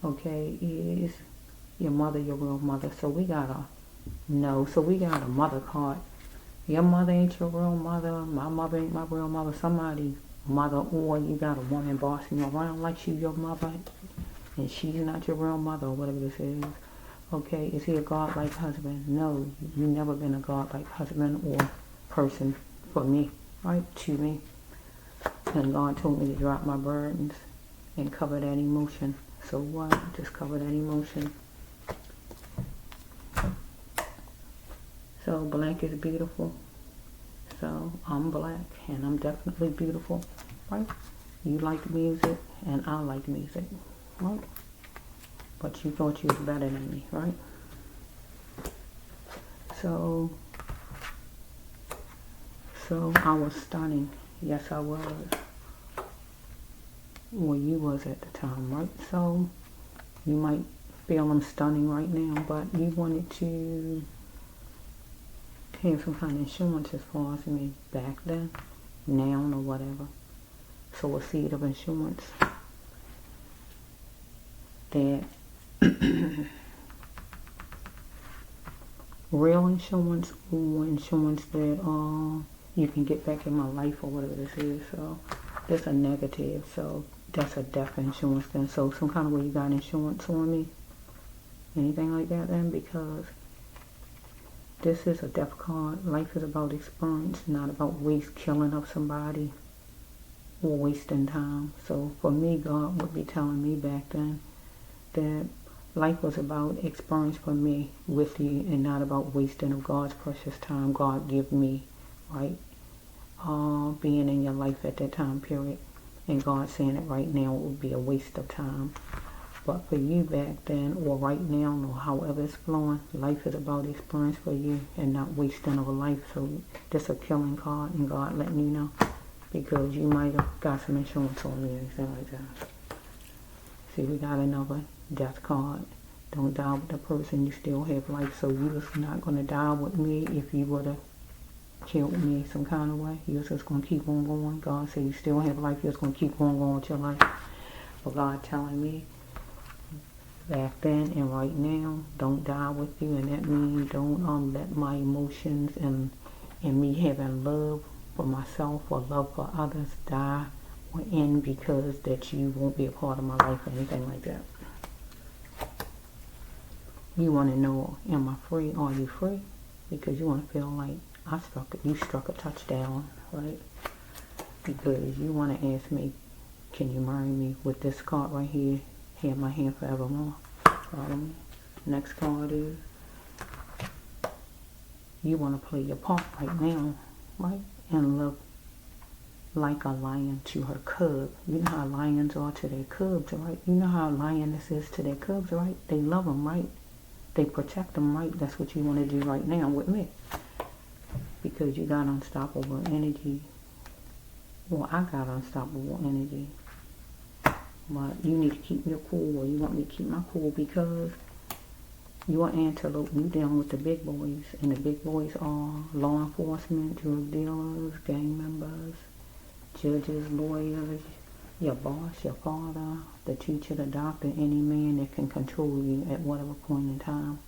Okay, is your mother your real mother? So we got a no. So we got a mother card. Your mother ain't your real mother. My mother ain't my real mother. Somebody's mother, or you got a woman bossing you around like she's your mother and she's not your real mother, or whatever this is. Okay, is he a God-like husband? No, you've never been a God-like husband or person for me, right? To me. And God told me to drop my burdens and cover that emotion. So what? Just cover that emotion. So black is beautiful. So I'm black and I'm definitely beautiful, right? You like music and I like music, right? But you thought you was better than me, right? So I was stunning. Yes, I was. Well, you was at the time, right? So you might feel I'm stunning right now, but you wanted to have some kind of insurance as far as me back then, now, or whatever. So a seed of insurance that real insurance or insurance that you can get back in my life or whatever this is. So that's a negative. So that's a death insurance then. So some kind of way you got insurance on me, anything like that then, because this is a death card. Life is about experience, not about killing of somebody or wasting time. So for me, God would be telling me back then that life was about experience for me with you and not about wasting of God's precious time God give me, right? Being in your life at that time period. And God saying it right now, it would be a waste of time. But for you back then, or right now, or however it's flowing, life is about experience for you and not wasting of a life. So this a killing card, and God letting you know, because you might have got some insurance on me or anything like that. See, we got another death card. Don't die with the person, you still have life. So you was not going to die with me if you would have killed me some kind of way. You're just going to keep on going. God said you still have life. You're just going to keep on going with your life. But God telling me back then and right now, don't die with you. And that means don't let my emotions and me having love for myself or love for others die or end because that you won't be a part of my life or anything like that. You want to know, am I free? Are you free? Because you want to feel like you struck a touchdown, right? Because you want to ask me, can you marry me with this card right here? Have my hand forevermore. Follow me. Next card is, you want to play your part right now, right? And love like a lion to her cub. You know how lions are to their cubs, right? You know how a lioness is to their cubs, right? They love them, right? They protect them, right? That's what you want to do right now with me. Because you got unstoppable energy. Well, I got unstoppable energy. But you need to keep your cool, or you want me to keep my cool, because you're an antelope. You dealing with the big boys. And the big boys are law enforcement, drug dealers, gang members, judges, lawyers, your boss, your father, the teacher, the doctor, any man that can control you at whatever point in time.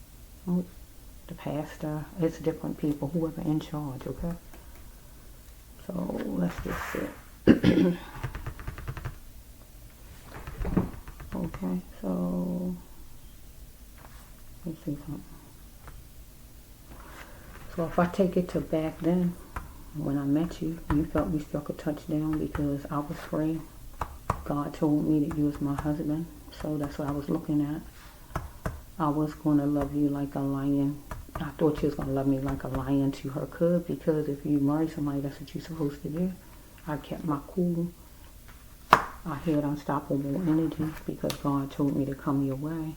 The pastor, it's different people, whoever in charge, okay? So let's just see. Okay, so let's see something. So if I take it to back then, when I met you, you felt we struck a touchdown because I was free. God told me that you was my husband, so that's what I was looking at. I was going to love you like a lion. I thought you was going to love me like a lion to her cub, because if you marry somebody, that's what you're supposed to do. I kept my cool. I had unstoppable energy because God told me to come your way.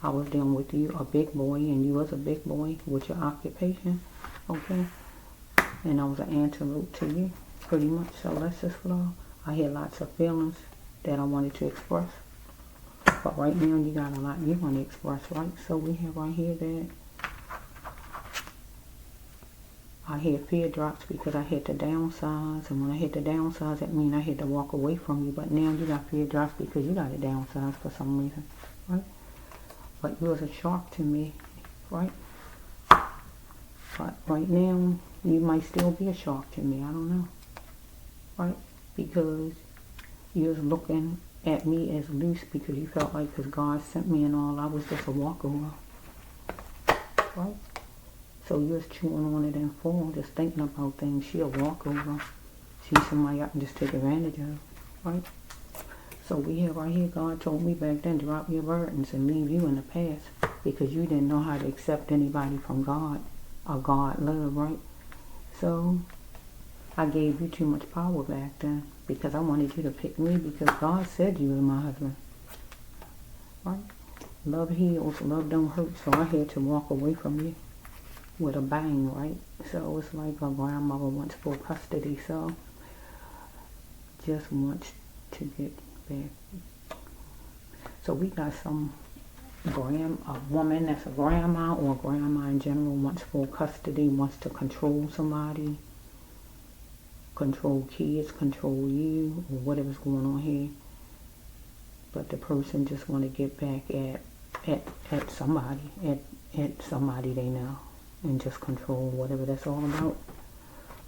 I was dealing with you, a big boy, and you was a big boy with your occupation, okay? And I was an antelope to you, pretty much. So let's just flow. I had lots of feelings that I wanted to express. But right now you got a lot you want to express, right? So we have right here that I had fear drops because I had to downsize, and when I had to downsize, that means I had to walk away from you. But now you got fear drops because you got to downsize for some reason, right? But you was a shark to me, right? But right now, you might still be a shark to me. I don't know, right? Because you was looking at me as loose because you felt like because God sent me and all, I was just a walkover, right? So you're just chewing on it and fall, just thinking about things. She a walkover. She's somebody I can just take advantage of, right? So we have right here, God told me back then, drop your burdens and leave you in the past because you didn't know how to accept anybody from God or God love, right? So I gave you too much power back then because I wanted you to pick me because God said you were my husband, right? Love heals, love don't hurt, so I had to walk away from you with a bang, right? So it's like a grandmother wants full custody, so just wants to get back. So we got a woman that's a grandma or a grandma in general wants full custody, wants to control somebody, control kids, control you, or whatever's going on here. But the person just want to get back at somebody they know and just control whatever that's all about.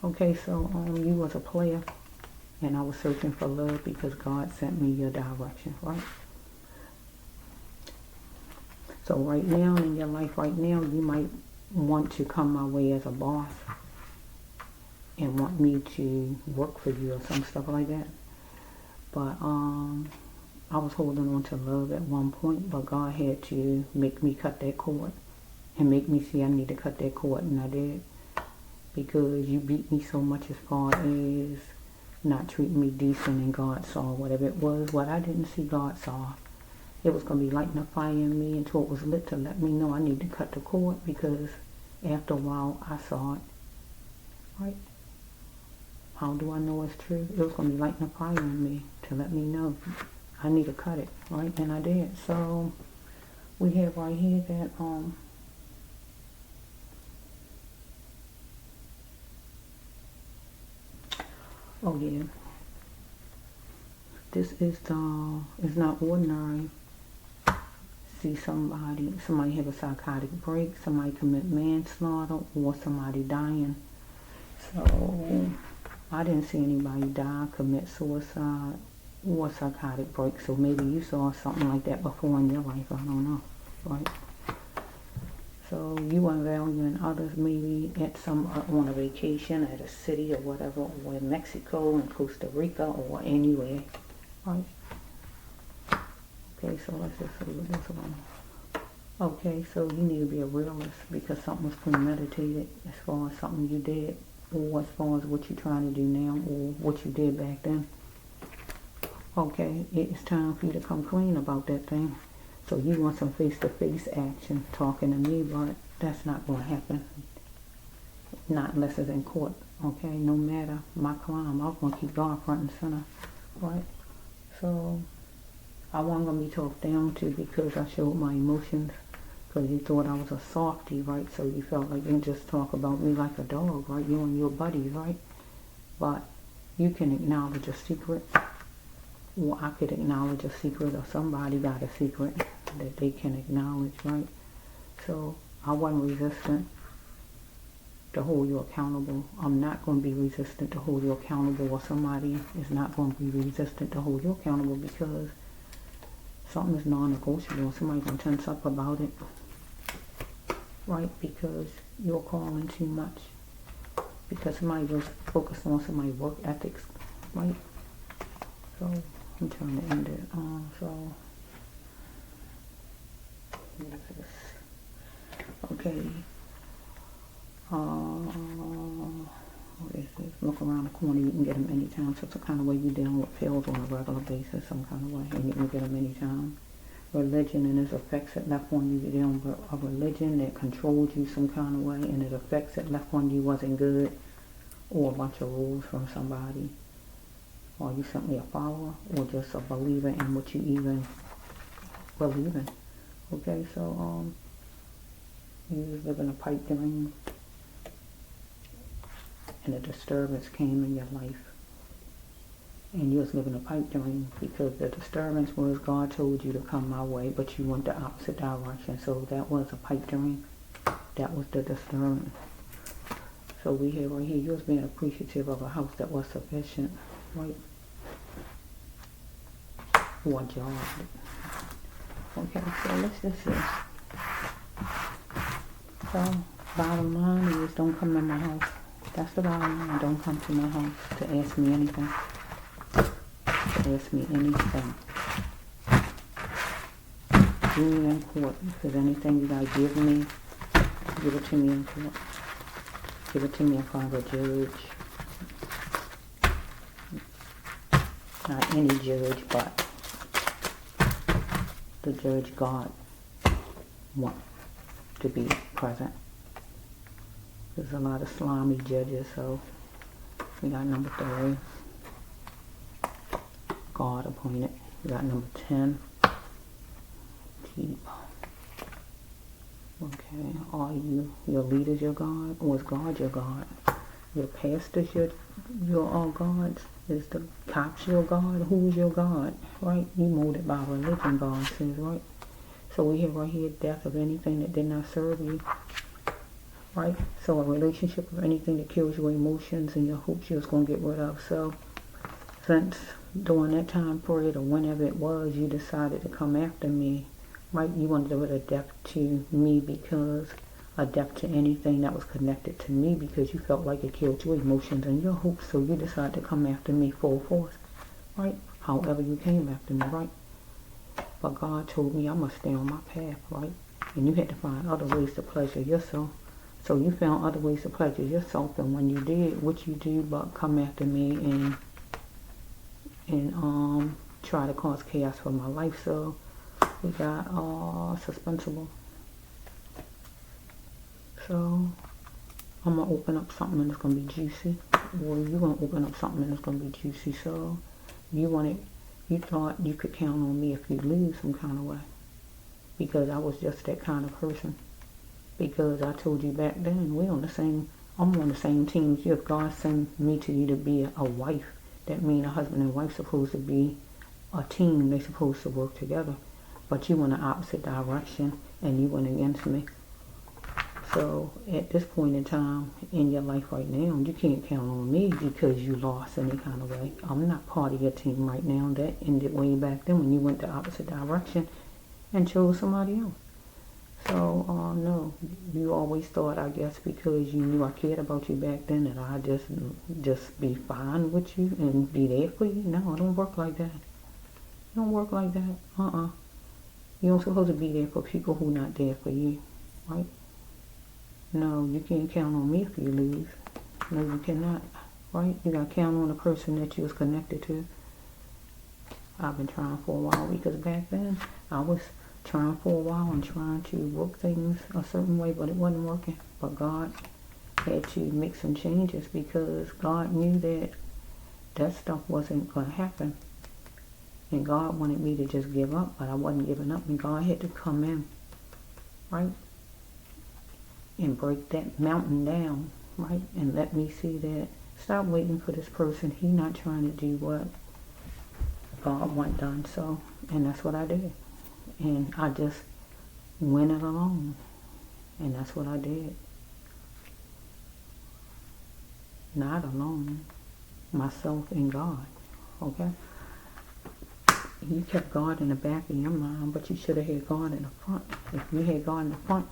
Okay, so you was a player and I was searching for love because God sent me your direction, right? So right now in your life right now, you might want to come my way as a boss and want me to work for you or some stuff like that. But I was holding on to love at one point, but God had to make me cut that cord and make me see I need to cut that cord, and I did. Because you beat me so much as far as not treating me decent, and God saw whatever it was. What I didn't see, God saw. It was going to be lighting a fire in me until it was lit to let me know I need to cut the cord because after a while I saw it, right? How do I know it's true? It was going to be lighting a fire in me to let me know I need to cut it, right? And I did. So we have right here that oh yeah, this is it's not ordinary. See somebody have a psychotic break, somebody commit manslaughter, or somebody dying. So I didn't see anybody die, commit suicide, or psychotic break. So maybe you saw something like that before in your life. I don't know, right? So you are valuing others, maybe at on a vacation at a city or whatever, or in Mexico and Costa Rica or anywhere, right? Okay, so let's just see what this one. Okay, so you need to be a realist because something was premeditated as far as something you did, or as far as what you're trying to do now, or what you did back then. Okay, it's time for you to come clean about that thing. So you want some face-to-face action talking to me, but that's not going to happen. Not unless it's in court. Okay, no matter my crime, I'm going to keep God front and center, right? So I wasn't going to be talked down to because I showed my emotions, because you thought I was a softie, right? So you felt like you can just talk about me like a dog, right? You and your buddies, right? But you can acknowledge a secret, or I could acknowledge a secret, or somebody got a secret that they can acknowledge, right? So I wasn't resistant to hold you accountable. I'm not going to be resistant to hold you accountable, or somebody is not going to be resistant to hold you accountable because something is non-negotiable. Somebody's going to tense up about it, right? Because you're calling too much. Because somebody was focused on somebody's work ethics, right? So I'm trying to end it. Okay. What is this? Look around the corner. You can get them anytime. So it's the kind of way you're dealing with pills on a regular basis, some kind of way, and you can get them anytime. Religion and its effects it left on you. You're dealing with a religion that controlled you some kind of way, and its effects it left on you wasn't good, or a bunch of rules from somebody. Or you simply a follower, or just a believer in what you even were leaving. Okay, so you was living a pipe dream, and a disturbance came in your life. And you was living a pipe dream because the disturbance was God told you to come my way, but you went the opposite direction. So that was a pipe dream. That was the disturbance. So we have right here, you was being appreciative of a house that was sufficient, right? Or a job. Okay, so let's just see. So bottom line is, don't come to my house. That's the bottom line. Don't come to my house to ask me anything. Ask me anything. Do me in court. If there's anything you gotta give me, give it to me in court. Give it to me in front of a judge. Not any judge, but the judge God wants to be present. There's a lot of slimy judges, so we got number 3. God appointed. We got number 10. Keep. Okay. Are you your leaders your God? Or is God your God? Your pastors your gods? Is the cops your God? Who's your God? Right? You molded by religion, God says, right? So we have right here death of anything that did not serve you. Right? So a relationship of anything that kills your emotions and your hopes you was going to get rid of. So since during that time period or whenever it was, you decided to come after me, right? You wanted to put a death to me because a death to anything that was connected to me because you felt like it killed your emotions and your hopes. So you decided to come after me full force, right? However you came after me, right? But God told me I must stay on my path, right? And you had to find other ways to pleasure yourself. So you found other ways to pleasure yourself, and when you did what you do but come after me and try to cause chaos for my life. So we got suspenseful. So I'm gonna open up something and it's gonna be juicy, or you're gonna open up something and it's gonna be juicy. So you thought you could count on me if you lose some kind of way, because I was just that kind of person. Because I told you back then, I'm on the same team as you. If God sent me to you to be a wife, that means a husband and wife supposed to be a team. They're supposed to work together. But you went the opposite direction and you went against me. So at this point in time in your life right now, you can't count on me because you lost any kind of way. I'm not part of your team right now. That ended way back then when you went the opposite direction and chose somebody else. So, no, you always thought, I guess, because you knew I cared about you back then, that I'd just be fine with you and be there for you. No, it don't work like that. It don't work like that. You don't supposed to be there for people who not there for you, right? No, you can't count on me if you lose. No, you cannot, right? You got to count on the person that you was connected to. I've been trying for a while because back then I was trying for a while and trying to work things a certain way, but it wasn't working. But God had to make some changes because God knew that stuff wasn't going to happen. And God wanted me to just give up, but I wasn't giving up. And God had to come in, right? And break that mountain down, right? And let me see that. Stop waiting for this person. He not trying to do what God want done. So, and that's what I did. And I just went it alone. And that's what I did. Not alone. Myself and God. Okay? You kept God in the back of your mind, but you should have had God in the front. If you had God in the front,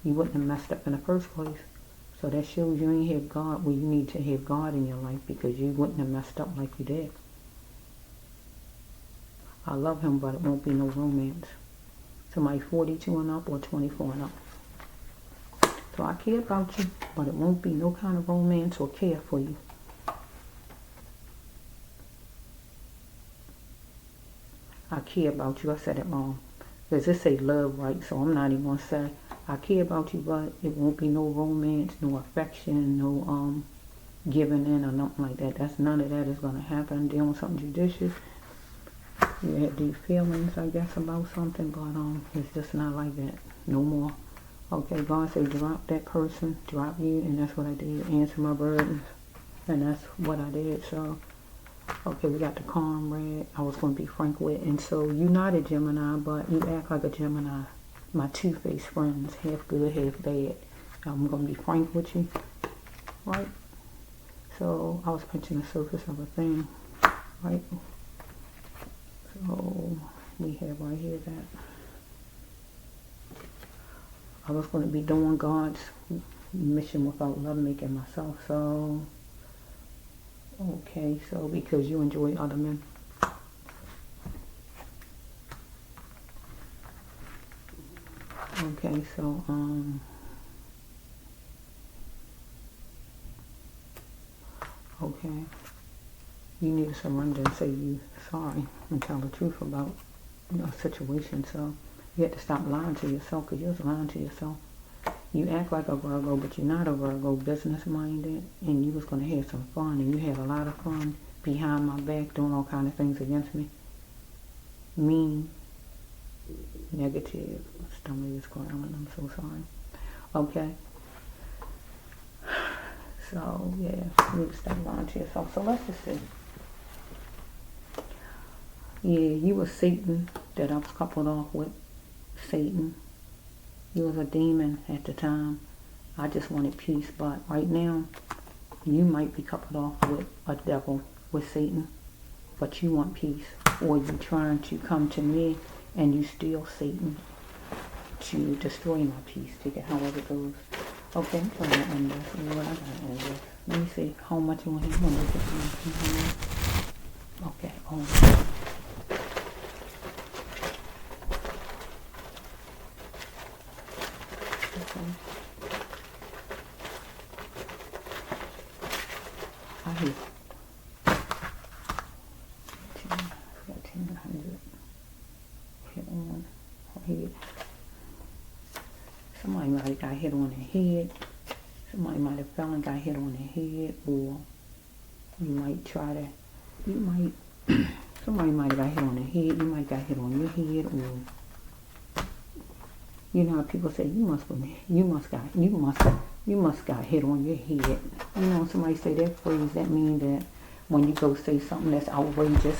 you wouldn't have messed up in the first place. So that shows you ain't have God where you need to have God in your life, because you wouldn't have messed up like you did. I love him, but it won't be no romance. Somebody 42 and up or 24 and up. So I care about you, but it won't be no kind of romance or care for you. I care about you. I said it wrong. Because it say love, right? So I'm not even going to say I care about you, but it won't be no romance, no affection, no giving in or nothing like that. None of that is going to happen. Dealing with something judicious. you had these feelings, I guess, about something, but it's just not like that no more. Okay, God said drop that person, drop you, and that's what I did. Answer my burdens, and that's what I did. So, okay, we got the comrade I was going to be frank with, and so you're not a Gemini, but you act like a Gemini. My two-faced friends, half good, half bad. I'm going to be frank with you, right? So, I was pinching the surface of a thing, right? So, we have right here that I was going to be doing God's mission without love making myself. So, okay, so because you enjoy other men. Okay, so, okay, you need to surrender and say you sorry and tell the truth about a situation. So you have to stop lying to yourself, because you're lying to yourself. You act like a Virgo, but you're not a Virgo, business minded, and you was going to have some fun, and you had a lot of fun behind my back doing all kind of things against me. Mean, negative, stomach is growling, I'm so sorry. Okay. So, yeah, you need to stop lying to yourself. So let's just see. Yeah, you were Satan that I was coupled off with. Satan. You was a demon at the time. I just wanted peace, but right now, you might be coupled off with a devil, with Satan, but you want peace. Or you're trying to come to me and you steal Satan to destroy my peace, take it however it goes. Okay, I'm trying to end this. What I gotta end this. Let me see how much you want to Okay, oh. I hit 1400 hit on head. Somebody might have got hit on the head. Somebody might have fell and got hit on the head, or you might try to, somebody might have got hit on the head, you might got hit on your head, or, you know how people say, you must got hit on your head. You know, somebody say that phrase, that means that when you go say something that's outrageous,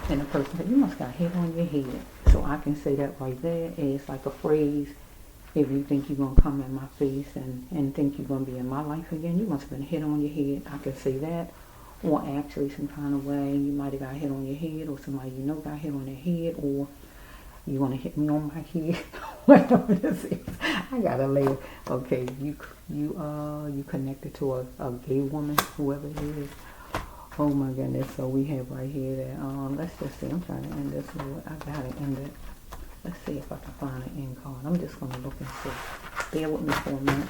and the person says, you must got hit on your head. So I can say that right there as like a phrase. If you think you're going to come in my face and think you're going to be in my life again, you must have been hit on your head. I can say that. Or actually some kind of way, you might have got hit on your head, or somebody you know got hit on their head, or you want to hit me on my head. Whatever this is. I got to lay. Okay, you connected to a gay woman, whoever it is. Oh my goodness. So we have right here that, let's just see. I'm trying to end this. I got to end it. Let's see if I can find an end card. I'm just going to look and see. Bear with me for a minute.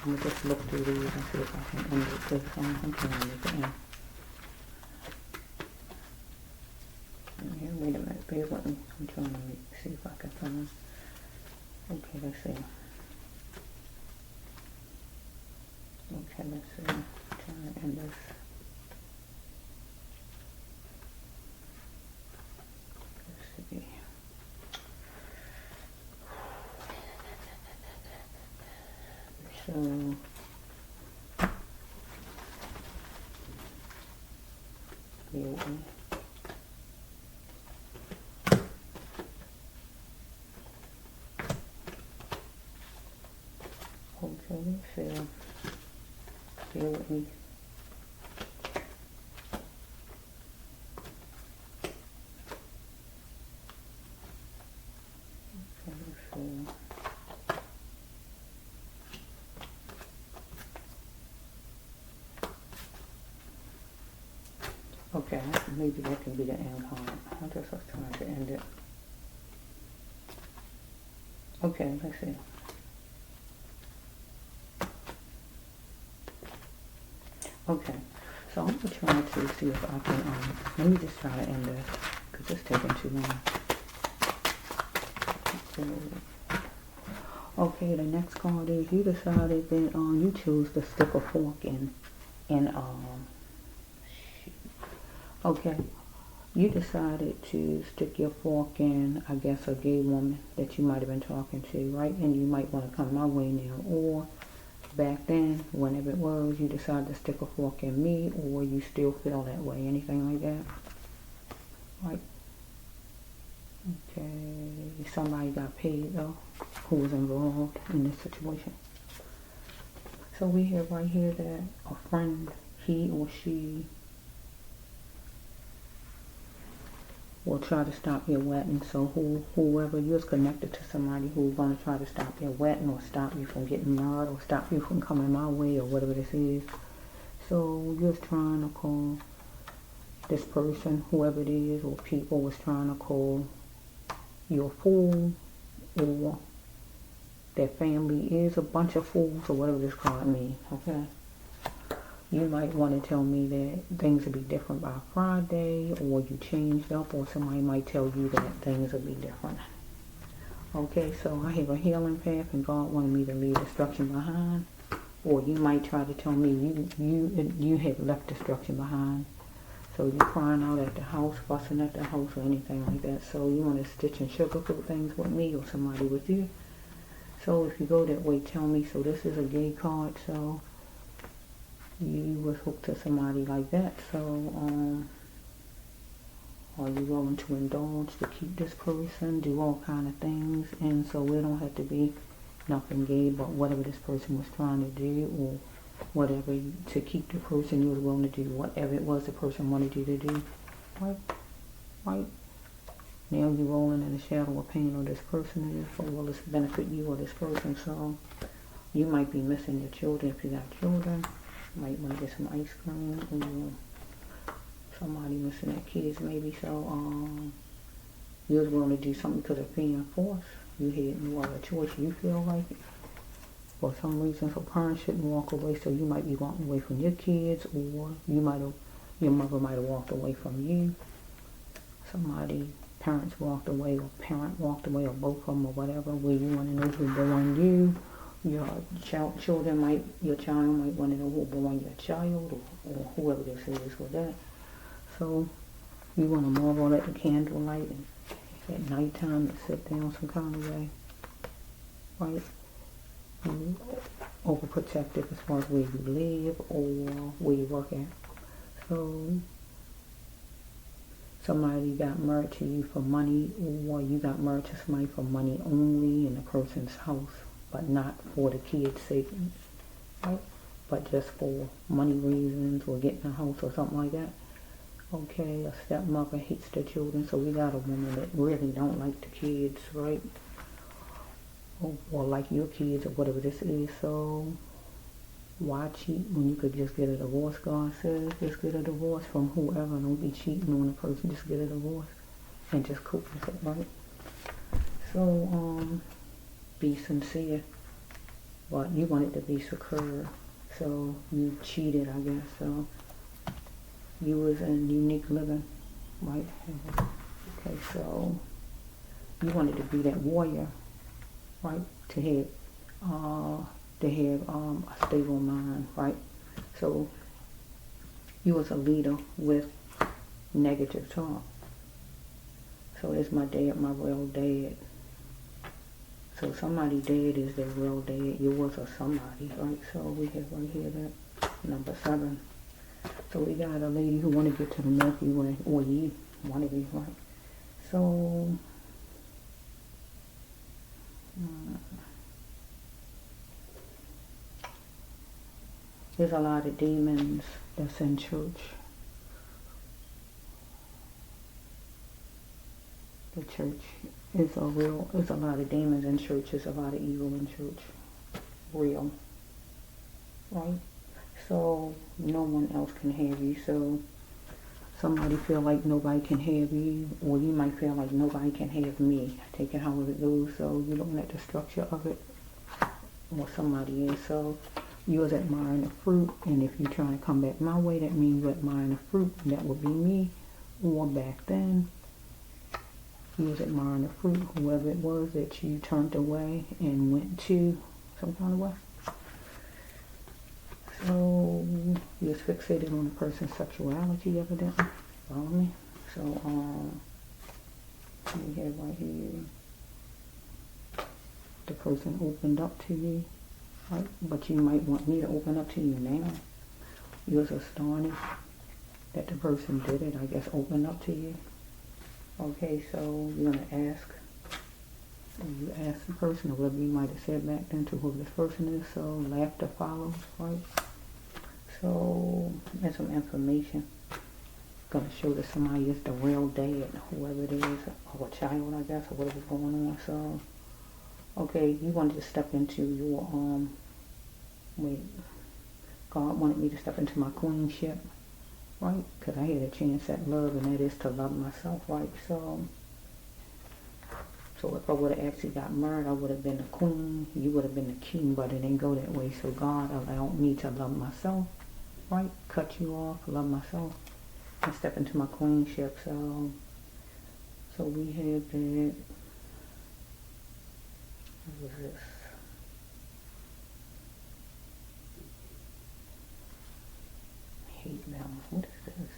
I'm going to just look through these and see if I can end it. Because I'm trying to make it end. Here, wait a minute. Bear with me. I'm trying to see if I can find. Okay, let's see. Okay, let's see. I'm trying to end this. Let's see. So, bear with me. Okay, so, bear with me. Okay, maybe that can be the end card. I just was trying to end it. Okay, let's see. Okay, so I'm going to try to see if I can, let me just try to end this, because it's taking too long. Okay, the next card is you decided that you chose to stick a fork in, okay, You decided to stick your fork in, I guess, a gay woman that you might have been talking to, right? And you might want to come my way now. Or back then, whenever it was, you decided to stick a fork in me, or you still feel that way. Anything like that? Right? Okay. Somebody got paid, though, who was involved in this situation. So we have right here that a friend, he or she, will try to stop your wedding. So whoever you're connected to somebody who's going to try to stop your wedding, or stop you from getting married, or stop you from coming my way, or whatever this is. So you're trying to call this person, whoever it is, or people was trying to call you a fool, or their family is a bunch of fools, or whatever this card means, okay? You might want to tell me that things will be different by Friday, or you changed up, or somebody might tell you that things will be different. Okay, so I have a healing path, and God wanted me to leave destruction behind. Or you might try to tell me you have left destruction behind. So you're crying out at the house, fussing at the house, or anything like that. So you want to stitch and sugarcoat things with me, or somebody with you. So if you go that way, tell me. So this is a gay card, so you was hooked to somebody like that. So are you willing to indulge to keep this person, do all kind of things? And so it don't have to be nothing gay, but whatever this person was trying to do, or whatever, to keep the person, you was willing to do whatever it was the person wanted you to do. Right? Now you're rolling in the shadow of pain, or this person is, or will this benefit you or this person? So you might be missing your children if you got children. You might want to get some ice cream, or somebody missing their kids maybe. So you was willing to do something because of being forced. You had no other choice. You feel like it. For some reason, so parents shouldn't walk away. So you might be walking away from your kids, or your mother might have walked away from you. Parents walked away, or parent walked away, or both of them, or whatever. Where you want to know who born you. Your child might want to know who born your child, or whoever this is with that. So you want to marvel at the candlelight, and at nighttime to sit down some kind of way, right? Overprotective as far as where you live or where you work at. So somebody got married to you for money, or you got married to somebody for money only in the person's house, but not for the kids' sake, right? But just for money reasons, or getting a house or something like that. Okay, a stepmother hates the children, so we got a woman that really don't like the kids, right? Or like your kids, or whatever this is. So why cheat when you could just get a divorce? God says just get a divorce from whoever. Don't be cheating on a person. Just get a divorce and just cope with it, right? So be sincere, but you want it to be secure. So you cheated, I guess. So you was in unique living, right? Okay, so you wanted to be that warrior, right? To have a stable mind, right? So you was a leader with negative talk. So it's my dad, my real dad. So somebody dead is their real dad. Yours or somebody, right? So we have right here that number 7. So we got a lady who want to get to the Milky Way, or you, one of you, right? So there's a lot of demons that's in church. The church is a lot of demons in church. There's a lot of evil in church. Real. Right? So no one else can have you. So somebody feel like nobody can have you, or you might feel like nobody can have me. Take it however it goes. So you're looking at the structure of it, or somebody is. So you was admiring the fruit, and if you're trying to come back my way, that means you're admiring the fruit. That would be me. Or back then, you was admiring the fruit, whoever it was that you turned away and went to some kind of way. So you was fixated on a person's sexuality, evidently. Follow me? So, we have right here, the person opened up to you, right? But you might want me to open up to you now. You're astonished that the person did it, I guess, open up to you. Okay, so you're going to ask, you ask the person, or whatever you might have said back then to whoever this person is, so laughter follows, right? So, there's some information. Going to show that somebody is the real dad, whoever it is, or a child, I guess, or whatever's going on. So, okay, you wanted to step into your, God wanted me to step into my queenship, right? Because I had a chance at love, and that is to love myself, right? So if I would have actually got married, I would have been the queen, you would have been the king, but it didn't go that way. So God allowed me to love myself, right? Cut you off, love myself, and step into my queenship. So we have that. What was this? Hate them. What is this?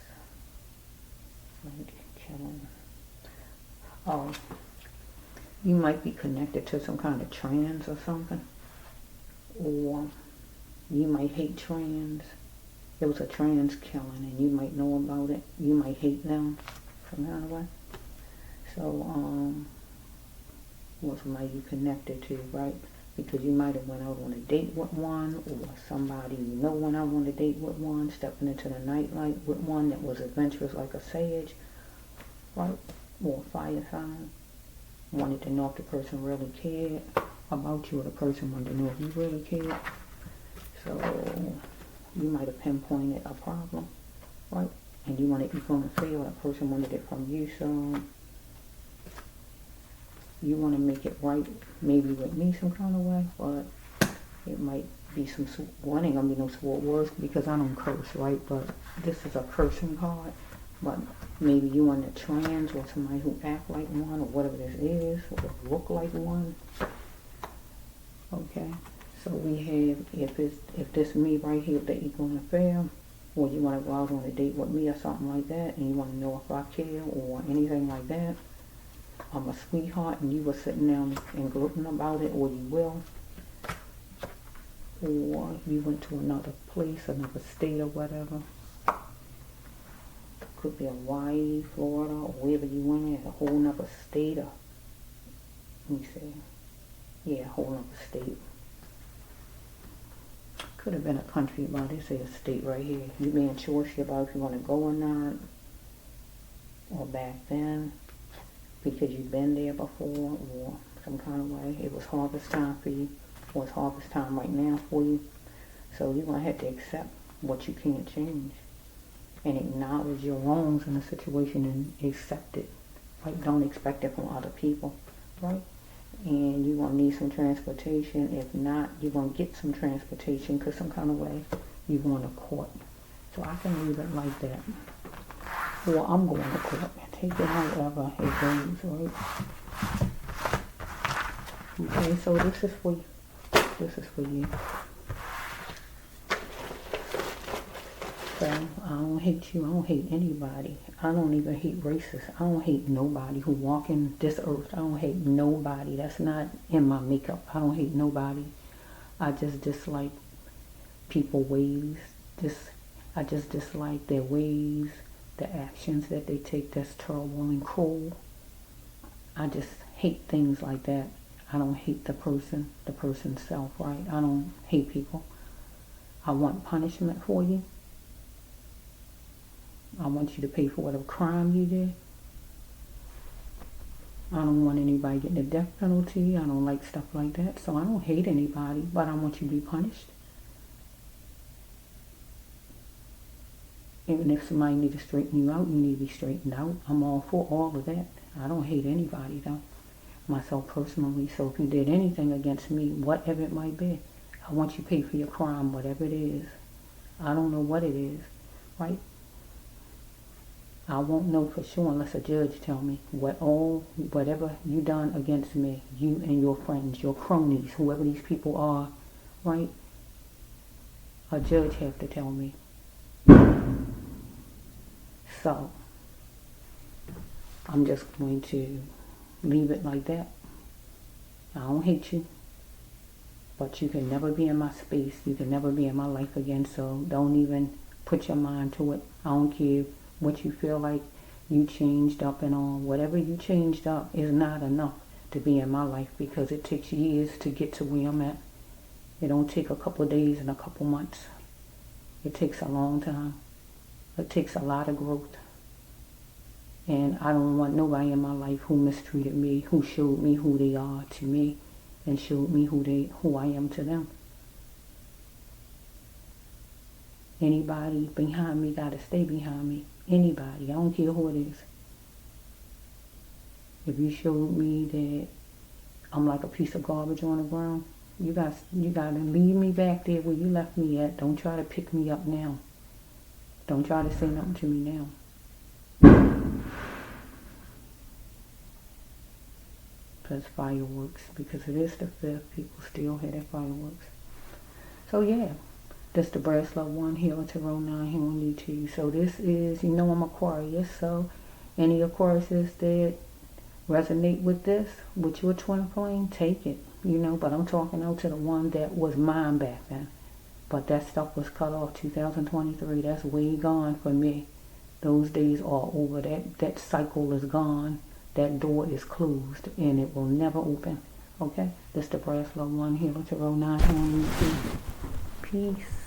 Oh, you might be connected to some kind of trans or something, or you might hate trans. There was a trans killing, and you might know about it. You might hate them some kind of way. So, or somebody you connected to, right? Because you might have went out on a date with one, or somebody you know went out on a date with one, stepping into the nightlight with one that was adventurous like a sage, right? Or a fire sign. Wanted to know if the person really cared about you, or the person wanted to know if you really cared. So you might have pinpointed a problem, right? And you wanted equal and fair, or the person wanted it from you. So you want to make it right, maybe with me some kind of way, but it might be some, well, it ain't going to be no sword words because I don't curse, right? But this is a cursing card. But maybe you want a trans, or somebody who act like one, or whatever this is, or look like one. Okay, so we have, if this me right here, the equal and fair, or you want to go out on a date with me or something like that, and you want to know if I care or anything like that. I'm a sweetheart, and you were sitting down and gloating about it, or you will. Or you went to another place, another state, or whatever. Could be Hawaii, Florida, or wherever you went at, a whole nother state, or, let me see, yeah, a whole nother state. Could have been a country, but they say a state right here. You being choice about if you want to go or not, or back then, because you've been there before, or some kind of way. It was harvest time for you, or it's harvest time right now for you. So you're going to have to accept what you can't change, and acknowledge your wrongs in the situation and accept it. Right? Don't expect it from other people, right? And you're going to need some transportation. If not, you're going to get some transportation, because some kind of way you're going to court. So I can leave it like that. Or I'm going to court. Take it however it goes, right? Okay, so this is for you. This is for you. So I don't hate you. I don't hate anybody. I don't even hate racists. I don't hate nobody who walking this earth. I don't hate nobody. That's not in my makeup. I don't hate nobody. I just dislike people ways. I just dislike their ways, the actions that they take that's terrible and cruel. I just hate things like that. I don't hate the person's self, right? I don't hate people. I want punishment for you. I want you to pay for whatever crime you did. I don't want anybody getting a death penalty. I don't like stuff like that. So I don't hate anybody, but I want you to be punished. Even if somebody needs to straighten you out, you need to be straightened out. I'm all for all of that. I don't hate anybody, though, myself personally. So if you did anything against me, whatever it might be, I want you to pay for your crime, whatever it is. I don't know what it is, right? I won't know for sure unless a judge tell me whatever you done against me, you and your friends, your cronies, whoever these people are, right? A judge have to tell me. So I'm just going to leave it like that. I don't hate you, but you can never be in my space. You can never be in my life again, so don't even put your mind to it. I don't care what you feel like you changed up and all. Whatever you changed up is not enough to be in my life, because it takes years to get to where I'm at. It don't take a couple of days and a couple months. It takes a long time. It takes a lot of growth. And I don't want nobody in my life who mistreated me, who showed me who they are to me, and showed me who I am to them. Anybody behind me gotta stay behind me. Anybody. I don't care who it is. If you showed me that I'm like a piece of garbage on the ground, you gotta leave me back there where you left me at. Don't try to pick me up now. Don't try to say nothing to me now. Because fireworks, because it is the 5th, people still hear their fireworks. So yeah, this Debraas Love 1 here to row 9 here on YouTube. So this is, I'm Aquarius, so any Aquariuses that resonate with this, with your twin flame, take it, but I'm talking out to the one that was mine back then. But that stuff was cut off 2023. That's way gone for me. Those days are over. That cycle is gone. That door is closed and it will never open. Okay? This Debraas Love 1 here to row 9 here on YouTube. Peace.